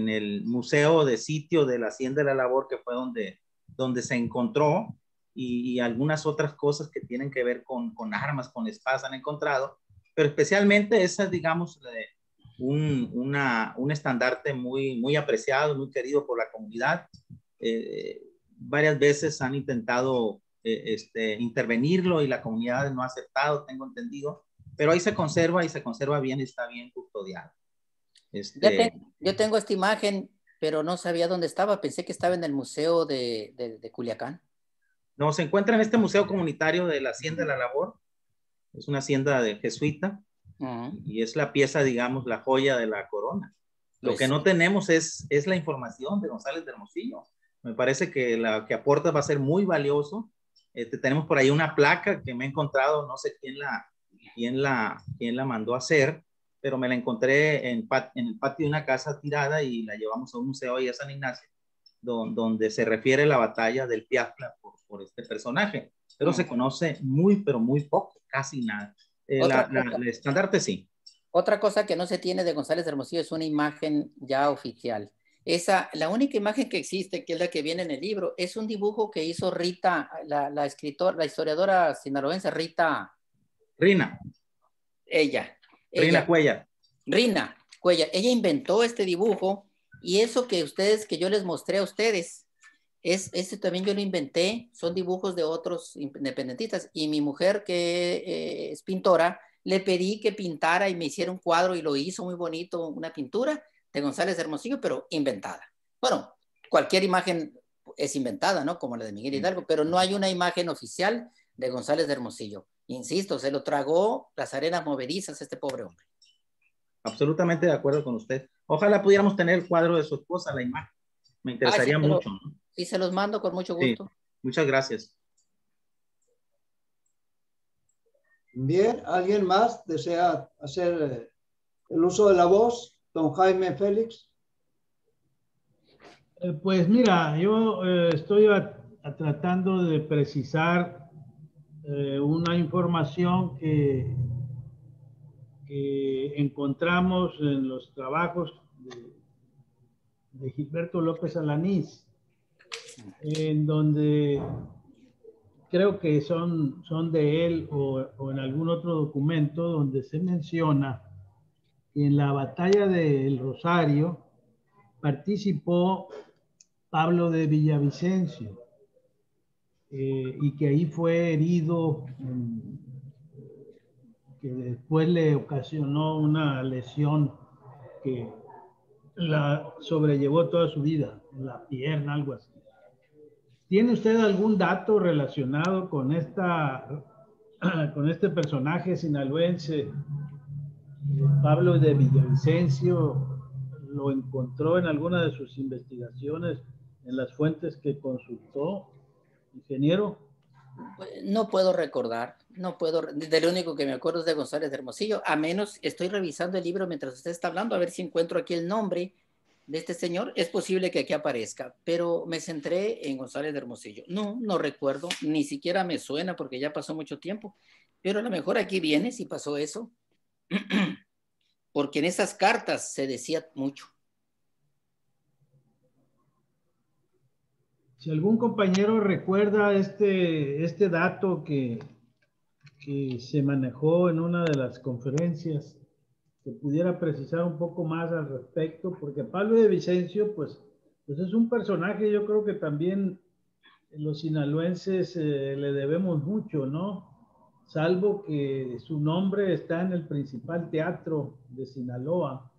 el museo de sitio de la Hacienda de la Labor, que fue donde se encontró, y algunas otras cosas que tienen que ver con armas, con espadas han encontrado, pero especialmente esa es, digamos, un estandarte muy apreciado, muy querido por la comunidad. Varias veces han intentado intervenirlo y la comunidad no ha aceptado, tengo entendido, pero ahí se conserva y se conserva bien y está bien custodiado. Yo tengo esta imagen, pero no sabía dónde estaba, pensé que estaba en el museo de Culiacán. No, se encuentra en este museo comunitario de la Hacienda de la Labor, es una hacienda de jesuita, y es la pieza, digamos, la joya de la corona. Lo que no tenemos es la información de González de Hermosillo. Me parece que la que aporta va a ser muy valioso. Tenemos por ahí una placa que me he encontrado, no sé quién la mandó a hacer, pero me la encontré en el patio de una casa tirada y la llevamos a un museo ahí a San Ignacio, donde se refiere la batalla del Piafla por este personaje, pero se conoce pero muy poco, casi nada. El estandarte sí. Otra cosa que no se tiene de González de Hermosillo es una imagen ya oficial. La única imagen que existe, que es la que viene en el libro, es un dibujo que hizo Rita, la historiadora sinaloense Rina Cuellar. Rina Cuellar. Ella inventó este dibujo y eso que yo les mostré a ustedes, también yo lo inventé, son dibujos de otros independentistas y mi mujer que es pintora, le pedí que pintara y me hiciera un cuadro y lo hizo muy bonito, una pintura de González de Hermosillo, pero inventada. Bueno, cualquier imagen es inventada, ¿no? Como la de Miguel Hidalgo, pero no hay una imagen oficial de González de Hermosillo. Insisto, se lo tragó las arenas movedizas este pobre hombre. Absolutamente de acuerdo con usted. Ojalá pudiéramos tener el cuadro de su esposa, la imagen. Me interesaría mucho, ¿no? Sí, se los mando con mucho gusto. Sí, muchas gracias. Bien, ¿alguien más desea hacer el uso de la voz? Don Jaime Félix. Pues mira, yo estoy tratando de precisar una información que encontramos en los trabajos de Gilberto López Alanís, en donde creo que son de él o en algún otro documento donde se menciona que en la batalla del Rosario participó Pablo de Villavicencio y que ahí fue herido, que después le ocasionó una lesión que la sobrellevó toda su vida, en la pierna, algo así. ¿Tiene usted algún dato relacionado con este personaje sinaloense, Pablo de Villavicencio? ¿Lo encontró en alguna de sus investigaciones, en las fuentes que consultó, ingeniero? No puedo recordar, de lo único que me acuerdo es de González de Hermosillo, a menos estoy revisando el libro mientras usted está hablando, a ver si encuentro aquí el nombre de este señor, es posible que aquí aparezca, pero me centré en González de Hermosillo. No recuerdo, ni siquiera me suena porque ya pasó mucho tiempo. Pero a lo mejor aquí viene si pasó eso. Porque en esas cartas se decía mucho. Si algún compañero recuerda este dato que se manejó en una de las conferencias, que pudiera precisar un poco más al respecto, porque Pablo de Vicencio, pues es un personaje, yo creo que también los sinaloenses le debemos mucho, ¿no? Salvo que su nombre está en el principal teatro de Sinaloa.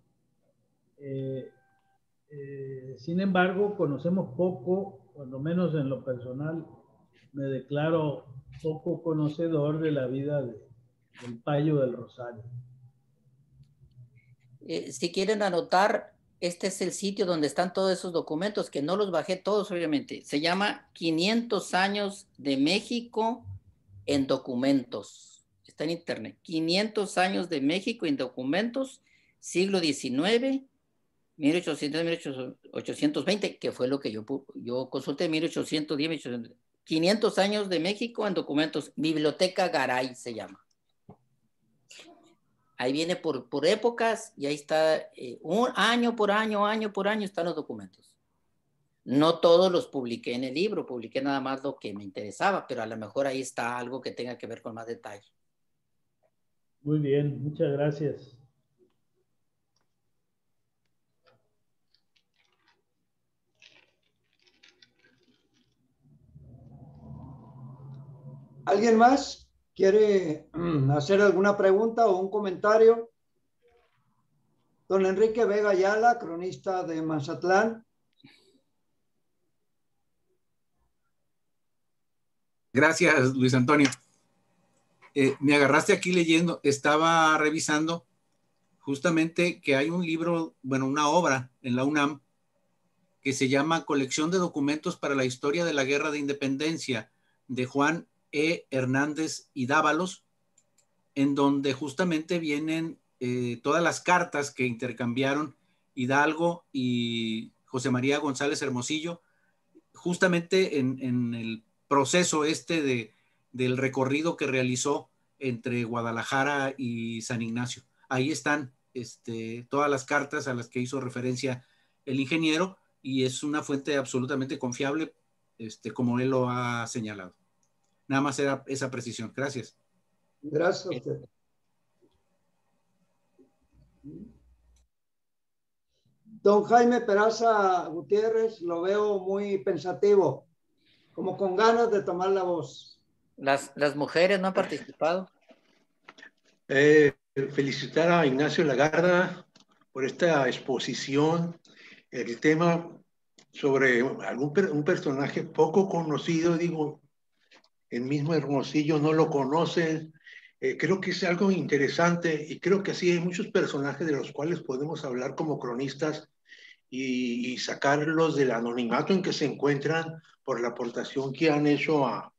Sin embargo, conocemos poco, cuando menos en lo personal, me declaro poco conocedor de la vida del Payo del Rosario. Si quieren anotar, este es el sitio donde están todos esos documentos, que no los bajé todos, obviamente. Se llama 500 años de México en documentos. Está en internet. 500 años de México en documentos, siglo XIX, 1800-1820, que fue lo que yo consulté, 1810, 1800. 500 años de México en documentos. Biblioteca Garay se llama. Ahí viene por épocas y ahí está un año por año están los documentos. No todos los publiqué en el libro, publiqué nada más lo que me interesaba, pero a lo mejor ahí está algo que tenga que ver con más detalle. Muy bien, muchas gracias. ¿Alguien más quiere hacer alguna pregunta o un comentario? Don Enrique Vega Ayala, cronista de Mazatlán. Gracias, Luis Antonio. Me agarraste aquí leyendo, estaba revisando justamente que hay un libro, bueno, una obra en la UNAM que se llama Colección de Documentos para la Historia de la Guerra de Independencia, de Juan E. Hernández y Dávalos, en donde justamente vienen todas las cartas que intercambiaron Hidalgo y José María González Hermosillo, justamente en el proceso del recorrido que realizó entre Guadalajara y San Ignacio. Ahí están todas las cartas a las que hizo referencia el ingeniero, y es una fuente absolutamente confiable, como él lo ha señalado. Nada más era esa precisión. Gracias. Gracias a usted. Don Jaime Peraza Gutiérrez, lo veo muy pensativo, como con ganas de tomar la voz. ¿Las mujeres no han participado? Felicitar a Ignacio Lagarda por esta exposición. El tema sobre un personaje poco conocido, digo, el mismo Hermosillo no lo conocen. Creo que es algo interesante y creo que así hay muchos personajes de los cuales podemos hablar como cronistas y sacarlos del anonimato en que se encuentran por la aportación que han hecho a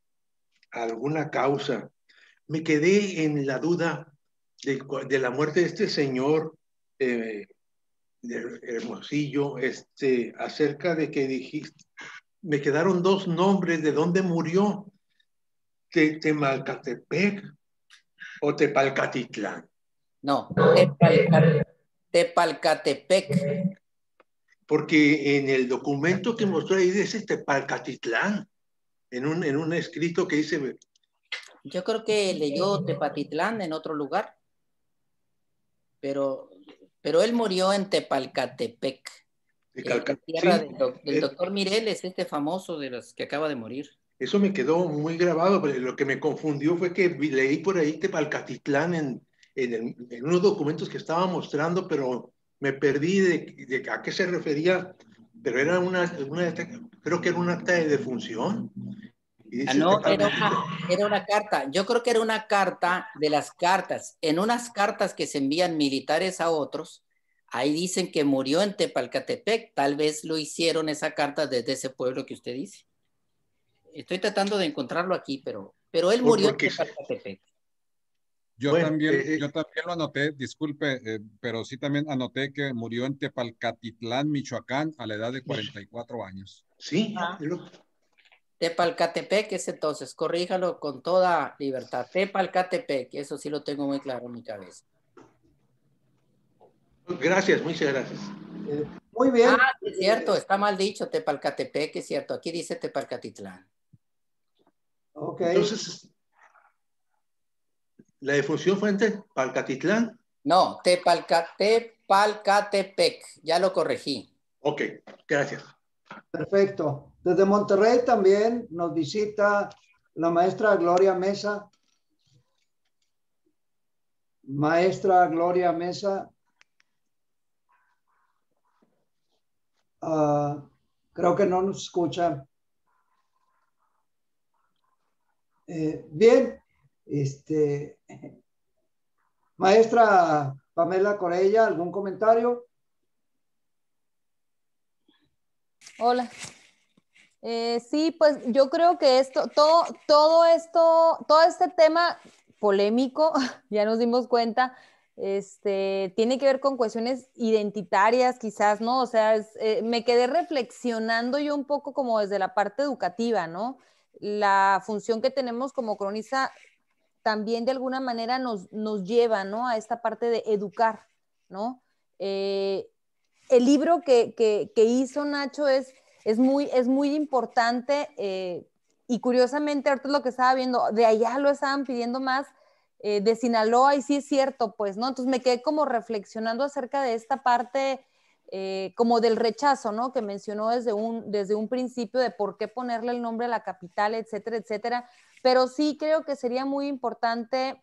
alguna causa. Me quedé en la duda de la muerte de este señor de Hermosillo, acerca de que dijiste, me quedaron dos nombres de dónde murió, Temalcatepec o Tepalcatitlán. No, Tepalcatepec. Porque en el documento que mostró ahí dice Tepalcatitlán, en un escrito que dice... Yo creo que leyó Tepatitlán en otro lugar, pero él murió en Tepalcatepec, tierra del doctor Mireles, famoso de los que acaba de morir. Eso me quedó muy grabado, pero lo que me confundió fue que leí por ahí Tepalcatitlán en unos documentos que estaba mostrando, pero me perdí de a qué se refería, pero era creo que era un acta de defunción. No, era una carta. Yo creo que era una carta de las cartas. En unas cartas que se envían militares a otros, ahí dicen que murió en Tepalcatepec. Tal vez lo hicieron esa carta desde ese pueblo que usted dice. Estoy tratando de encontrarlo aquí, pero él murió en Tepalcatepec. Yo también lo anoté, disculpe, pero sí también anoté que murió en Tepalcatitlán, Michoacán, a la edad de 44 años. Sí. Tepalcatepec es entonces, corríjalo con toda libertad. Tepalcatepec, eso sí lo tengo muy claro en mi cabeza. Gracias, muchas gracias. Muy bien. Ah, es cierto, está mal dicho Tepalcatepec, es cierto. Aquí dice Tepalcatitlán. Ok. Entonces, ¿la defunción fue en Tepalcatitlán? No, Tepalcatepec, ya lo corregí. Ok, gracias. Perfecto. Desde Monterrey también nos visita la maestra Gloria Mesa. Maestra Gloria Mesa. Creo que no nos escucha. Bien. Maestra Pamela Corella, ¿algún comentario? Hola. Sí, pues yo creo que todo este tema polémico, ya nos dimos cuenta, tiene que ver con cuestiones identitarias quizás, ¿no? O sea, me quedé reflexionando yo un poco como desde la parte educativa, ¿no? La función que tenemos como cronista también de alguna manera nos lleva, ¿no? A esta parte de educar, ¿no? El libro que hizo Nacho es muy importante y curiosamente ahorita es lo que estaba viendo, de allá lo estaban pidiendo más, de Sinaloa, y sí es cierto, pues, ¿no? Entonces me quedé como reflexionando acerca de esta parte como del rechazo, ¿no? Que mencionó desde un principio de por qué ponerle el nombre a la capital, etcétera, etcétera. Pero sí creo que sería muy importante,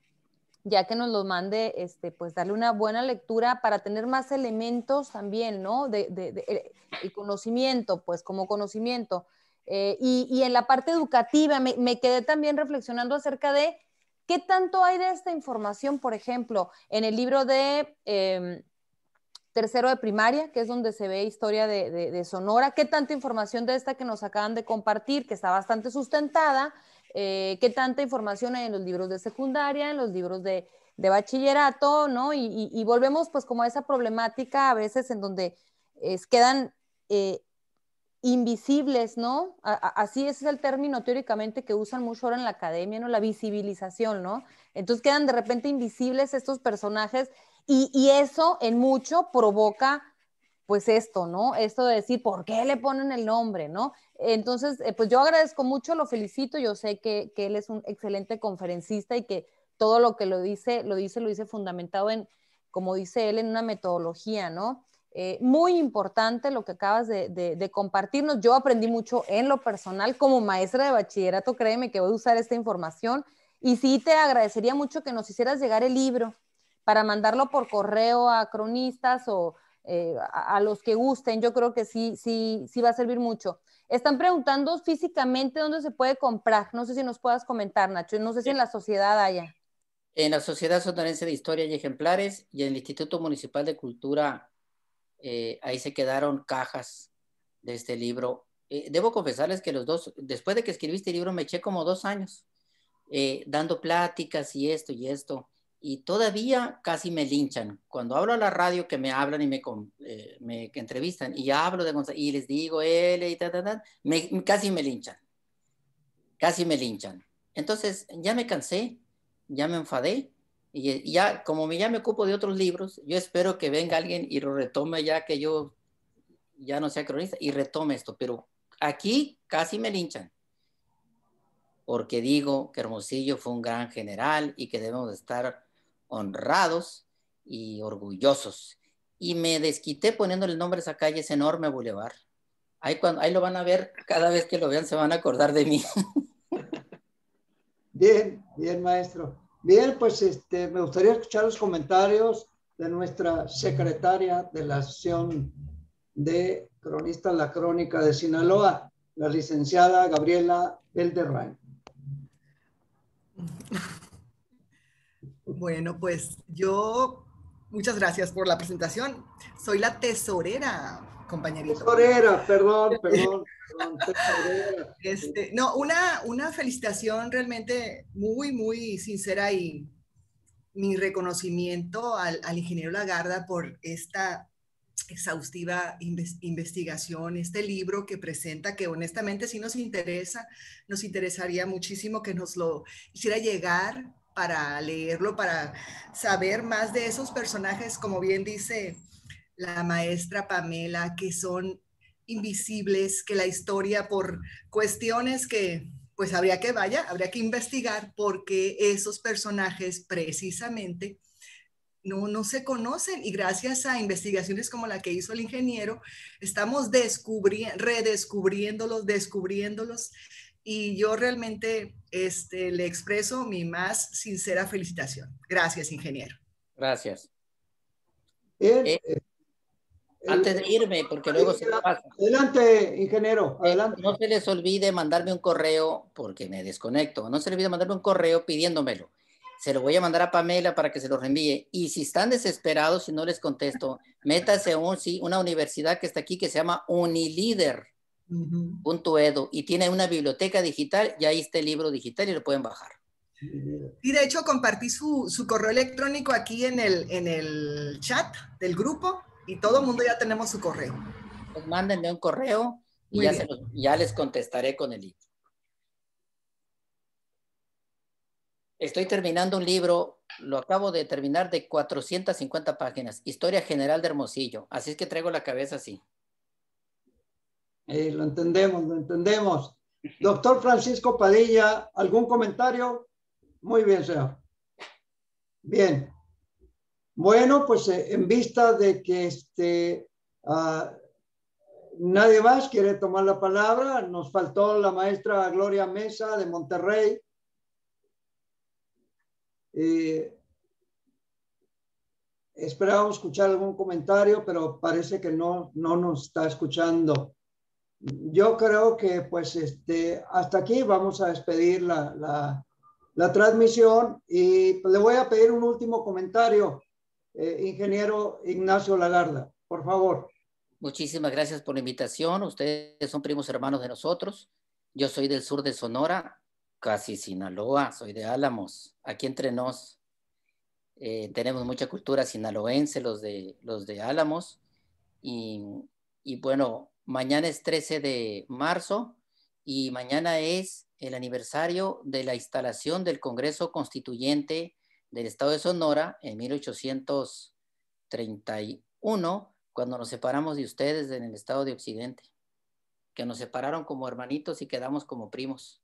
ya que nos los mande, pues darle una buena lectura para tener más elementos también, ¿no? El conocimiento, pues como conocimiento. Y en la parte educativa me quedé también reflexionando acerca de qué tanto hay de esta información, por ejemplo, en el libro de tercero de primaria, que es donde se ve historia de Sonora, qué tanta información de esta que nos acaban de compartir, que está bastante sustentada, qué tanta información hay en los libros de secundaria, en los libros de bachillerato, ¿no? Y volvemos pues como a esa problemática a veces en donde quedan invisibles, ¿no? Así ese es el término teóricamente que usan mucho ahora en la academia, ¿no? La visibilización, ¿no? Entonces quedan de repente invisibles estos personajes y eso en mucho provoca pues esto, ¿no? Esto de decir, ¿por qué le ponen el nombre, no? Entonces, pues yo agradezco mucho, lo felicito, yo sé que él es un excelente conferencista y que todo lo que lo dice fundamentado en, como dice él, en una metodología, ¿no? Muy importante lo que acabas de compartirnos. Yo aprendí mucho en lo personal como maestra de bachillerato, créeme que voy a usar esta información y sí te agradecería mucho que nos hicieras llegar el libro para mandarlo por correo a cronistas o a los que gusten. Yo creo que sí va a servir mucho. Están preguntando físicamente dónde se puede comprar. No sé si nos puedas comentar, Nacho. No sé si en la sociedad haya. En la Sociedad Sonorense de Historia y Ejemplares y en el Instituto Municipal de Cultura, ahí se quedaron cajas de este libro. Debo confesarles que los dos, después de que escribí este libro, me eché como 2 años dando pláticas y esto y todavía casi me linchan. Cuando hablo a la radio, que me hablan y me entrevistan, y hablo y les digo, casi me linchan. Casi me linchan. Entonces, ya me cansé, ya me enfadé, y ya, como ya me ocupo de otros libros, yo espero que venga alguien y lo retome ya que yo ya no sea cronista y retome esto, pero aquí casi me linchan. Porque digo que Hermosillo fue un gran general y que debemos estar honrados y orgullosos. Y me desquité poniéndole el nombre a esa calle, ese enorme bulevar. Ahí lo van a ver, cada vez que lo vean se van a acordar de mí. Bien, bien, maestro. Bien, pues me gustaría escuchar los comentarios de nuestra secretaria de la Asociación de Cronistas La Crónica de Sinaloa, la licenciada Gabriela Belderrain. Bueno, pues yo, muchas gracias por la presentación. Soy la tesorera, compañerito. Tesorera, perdón, tesorera. No, una felicitación realmente muy, muy sincera y mi reconocimiento al ingeniero Lagarda por esta exhaustiva investigación, este libro que presenta, que honestamente sí nos interesaría muchísimo que nos lo hiciera llegar para leerlo, para saber más de esos personajes, como bien dice la maestra Pamela, que son invisibles, que la historia por cuestiones que pues habría que investigar porque esos personajes precisamente no se conocen, y gracias a investigaciones como la que hizo el ingeniero, estamos descubriéndolos, y yo realmente le expreso mi más sincera felicitación. Gracias, ingeniero. Gracias. Antes de irme, porque luego se me pasa. Adelante, ingeniero, adelante. No se les olvide mandarme un correo, porque me desconecto. No se les olvide mandarme un correo pidiéndomelo. Se lo voy a mandar a Pamela para que se lo reenvíe. Y si están desesperados, si no les contesto, métase a una universidad que está aquí que se llama unilider.edu y tiene una biblioteca digital y ahí está el libro digital y lo pueden bajar. Y de hecho compartí su correo electrónico aquí en el chat del grupo y todo el mundo ya tenemos su correo. Pues mándenme un correo y ya les contestaré con el libro. Estoy terminando un libro, lo acabo de terminar, de 450 páginas, Historia General de Hermosillo. Así es que traigo la cabeza así. Lo entendemos. Doctor Francisco Padilla, ¿algún comentario? Muy bien, señor. Bien. Bueno, pues en vista de que nadie más quiere tomar la palabra, nos faltó la maestra Gloria Mesa de Monterrey. Esperábamos escuchar algún comentario, pero parece que no nos está escuchando. Yo creo que pues hasta aquí vamos a despedir la transmisión y le voy a pedir un último comentario, ingeniero Ignacio Lagarda, por favor. Muchísimas gracias por la invitación. Ustedes son primos hermanos de nosotros. Yo soy del sur de Sonora, casi Sinaloa, soy de Álamos. Aquí entre nos tenemos mucha cultura sinaloense, los de Álamos. Y bueno, mañana es 13 de marzo y mañana es el aniversario de la instalación del Congreso Constituyente del Estado de Sonora en 1831, cuando nos separamos de ustedes en el estado de Occidente, que nos separaron como hermanitos y quedamos como primos.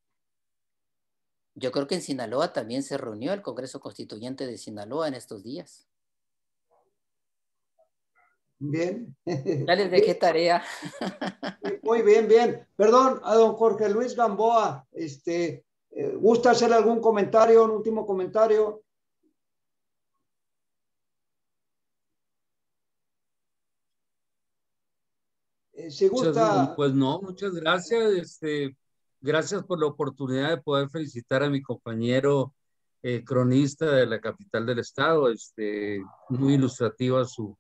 Yo creo que en Sinaloa también se reunió el Congreso Constituyente de Sinaloa en estos días. Bien. Ya les dejé tarea. Muy bien, bien. Perdón, a don Jorge Luis Gamboa, ¿gusta hacer algún comentario, un último comentario? Si gusta. Pues no, muchas gracias. Gracias por la oportunidad de poder felicitar a mi compañero cronista de la capital del estado. Muy ilustrativa su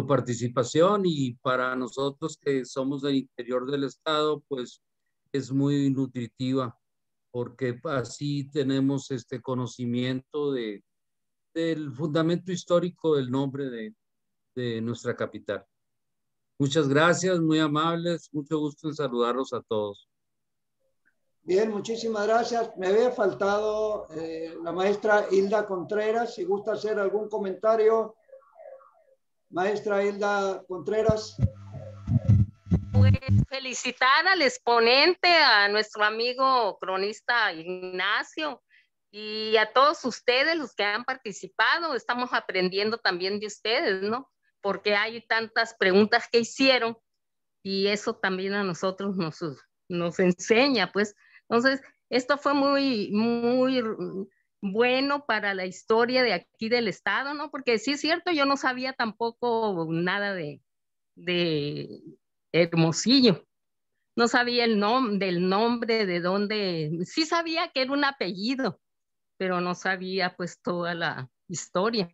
participación, y para nosotros que somos del interior del estado, pues es muy nutritiva, porque así tenemos conocimiento del fundamento histórico del nombre de nuestra capital. Muchas gracias, muy amables, mucho gusto en saludarlos a todos. Bien, muchísimas gracias. Me había faltado la maestra Hilda Contreras, si gusta hacer algún comentario. Maestra Hilda Contreras. Pues felicitar al exponente, a nuestro amigo cronista Ignacio, y a todos ustedes los que han participado. Estamos aprendiendo también de ustedes, ¿no? Porque hay tantas preguntas que hicieron y eso también a nosotros nos enseña, pues. Entonces, esto fue muy, muy bueno para la historia de aquí del estado, ¿no? Porque sí es cierto, yo no sabía tampoco nada de Hermosillo. No sabía del nombre, de dónde. Sí sabía que era un apellido, pero no sabía pues toda la historia.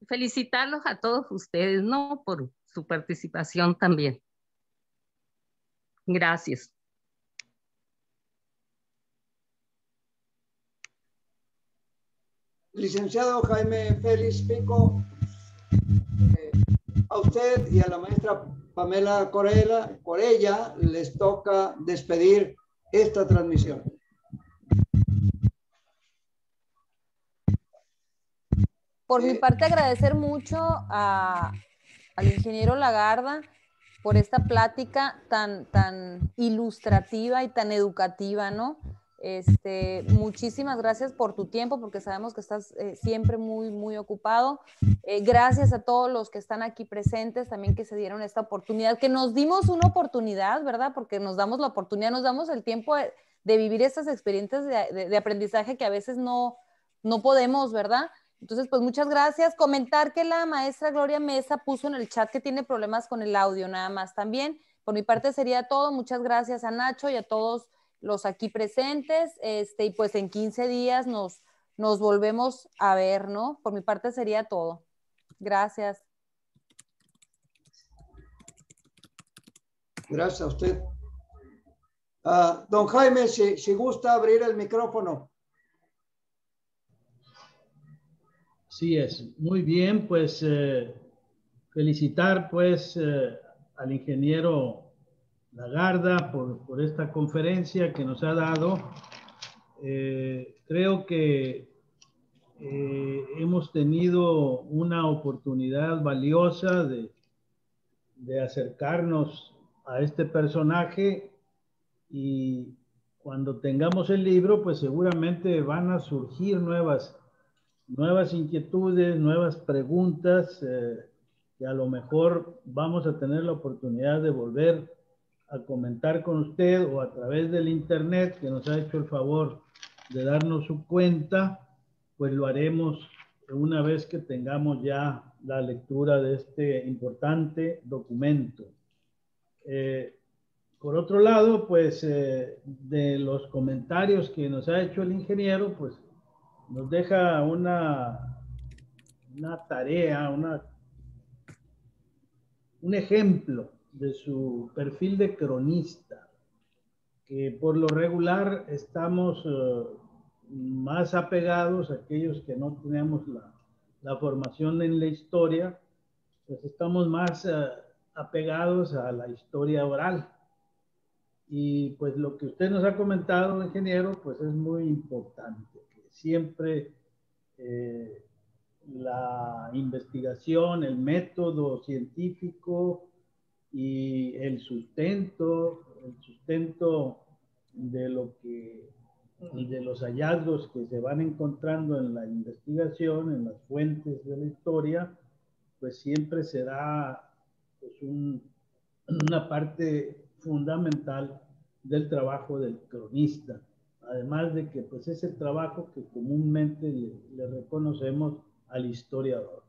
Felicitarlos a todos ustedes, ¿no? Por su participación también. Gracias. Licenciado Jaime Félix Pico, a usted y a la maestra Pamela Corella les toca despedir esta transmisión. Por mi parte, agradecer mucho al ingeniero Lagarda por esta plática tan ilustrativa y tan educativa, ¿no? Muchísimas gracias por tu tiempo, porque sabemos que estás siempre muy ocupado. Gracias a todos los que están aquí presentes, también que se dieron esta oportunidad, que nos dimos una oportunidad, ¿verdad? Porque nos damos la oportunidad, nos damos el tiempo de vivir estas experiencias de aprendizaje que a veces no podemos, ¿verdad? Entonces, pues muchas gracias. Comentar que la maestra Gloria Mesa puso en el chat que tiene problemas con el audio, nada más también. Por mi parte sería todo. Muchas gracias a Nacho y a todos los aquí presentes. Y pues en 15 días nos volvemos a ver, ¿no? Por mi parte sería todo. Gracias. Gracias a usted. Don Jaime, si gusta abrir el micrófono. Sí es, muy bien, pues felicitar pues al ingeniero Lagarda por esta conferencia que nos ha dado. Creo que hemos tenido una oportunidad valiosa de acercarnos a este personaje, y cuando tengamos el libro, pues seguramente van a surgir nuevas inquietudes, nuevas preguntas, que a lo mejor vamos a tener la oportunidad de volver a comentar con usted, o a través del internet, que nos ha hecho el favor de darnos su cuenta, pues lo haremos una vez que tengamos ya la lectura de este importante documento. Por otro lado, pues de los comentarios que nos ha hecho el ingeniero, pues nos deja una tarea, un ejemplo de su perfil de cronista, que por lo regular estamos más apegados a aquellos que no tenemos la formación en la historia, pues estamos más apegados a la historia oral. Y pues lo que usted nos ha comentado, ingeniero, pues es muy importante, que siempre la investigación, el método científico y el sustento de los hallazgos que se van encontrando en la investigación, en las fuentes de la historia, pues siempre será pues una parte fundamental del trabajo del cronista, además de que pues es el trabajo que comúnmente le reconocemos al historiador.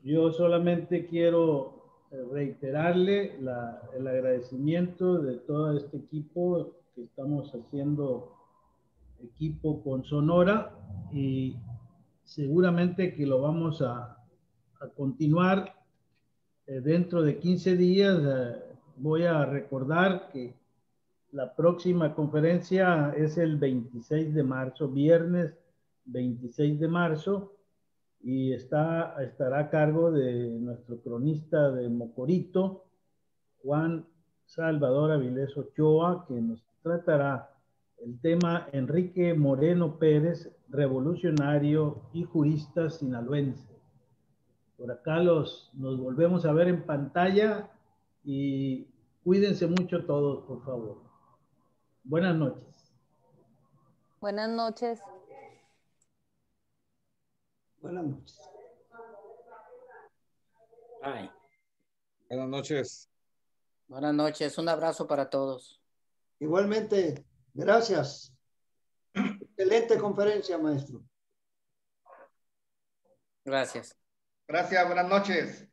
Yo solamente quiero reiterarle el agradecimiento de todo este equipo que estamos haciendo, equipo con Sonora, y seguramente que lo vamos a continuar dentro de 15 días. Voy a recordar que la próxima conferencia es el 26 de marzo, viernes 26 de marzo, y estará a cargo de nuestro cronista de Mocorito, Juan Salvador Avilés Ochoa, que nos tratará el tema Enrique Moreno Pérez, revolucionario y jurista sinaloense. Por acá nos volvemos a ver en pantalla, y cuídense mucho todos, por favor. Buenas noches. Buenas noches. Buenas noches. Ay. Buenas noches. Buenas noches. Un abrazo para todos. Igualmente, gracias. Excelente conferencia, maestro. Gracias. Gracias, buenas noches.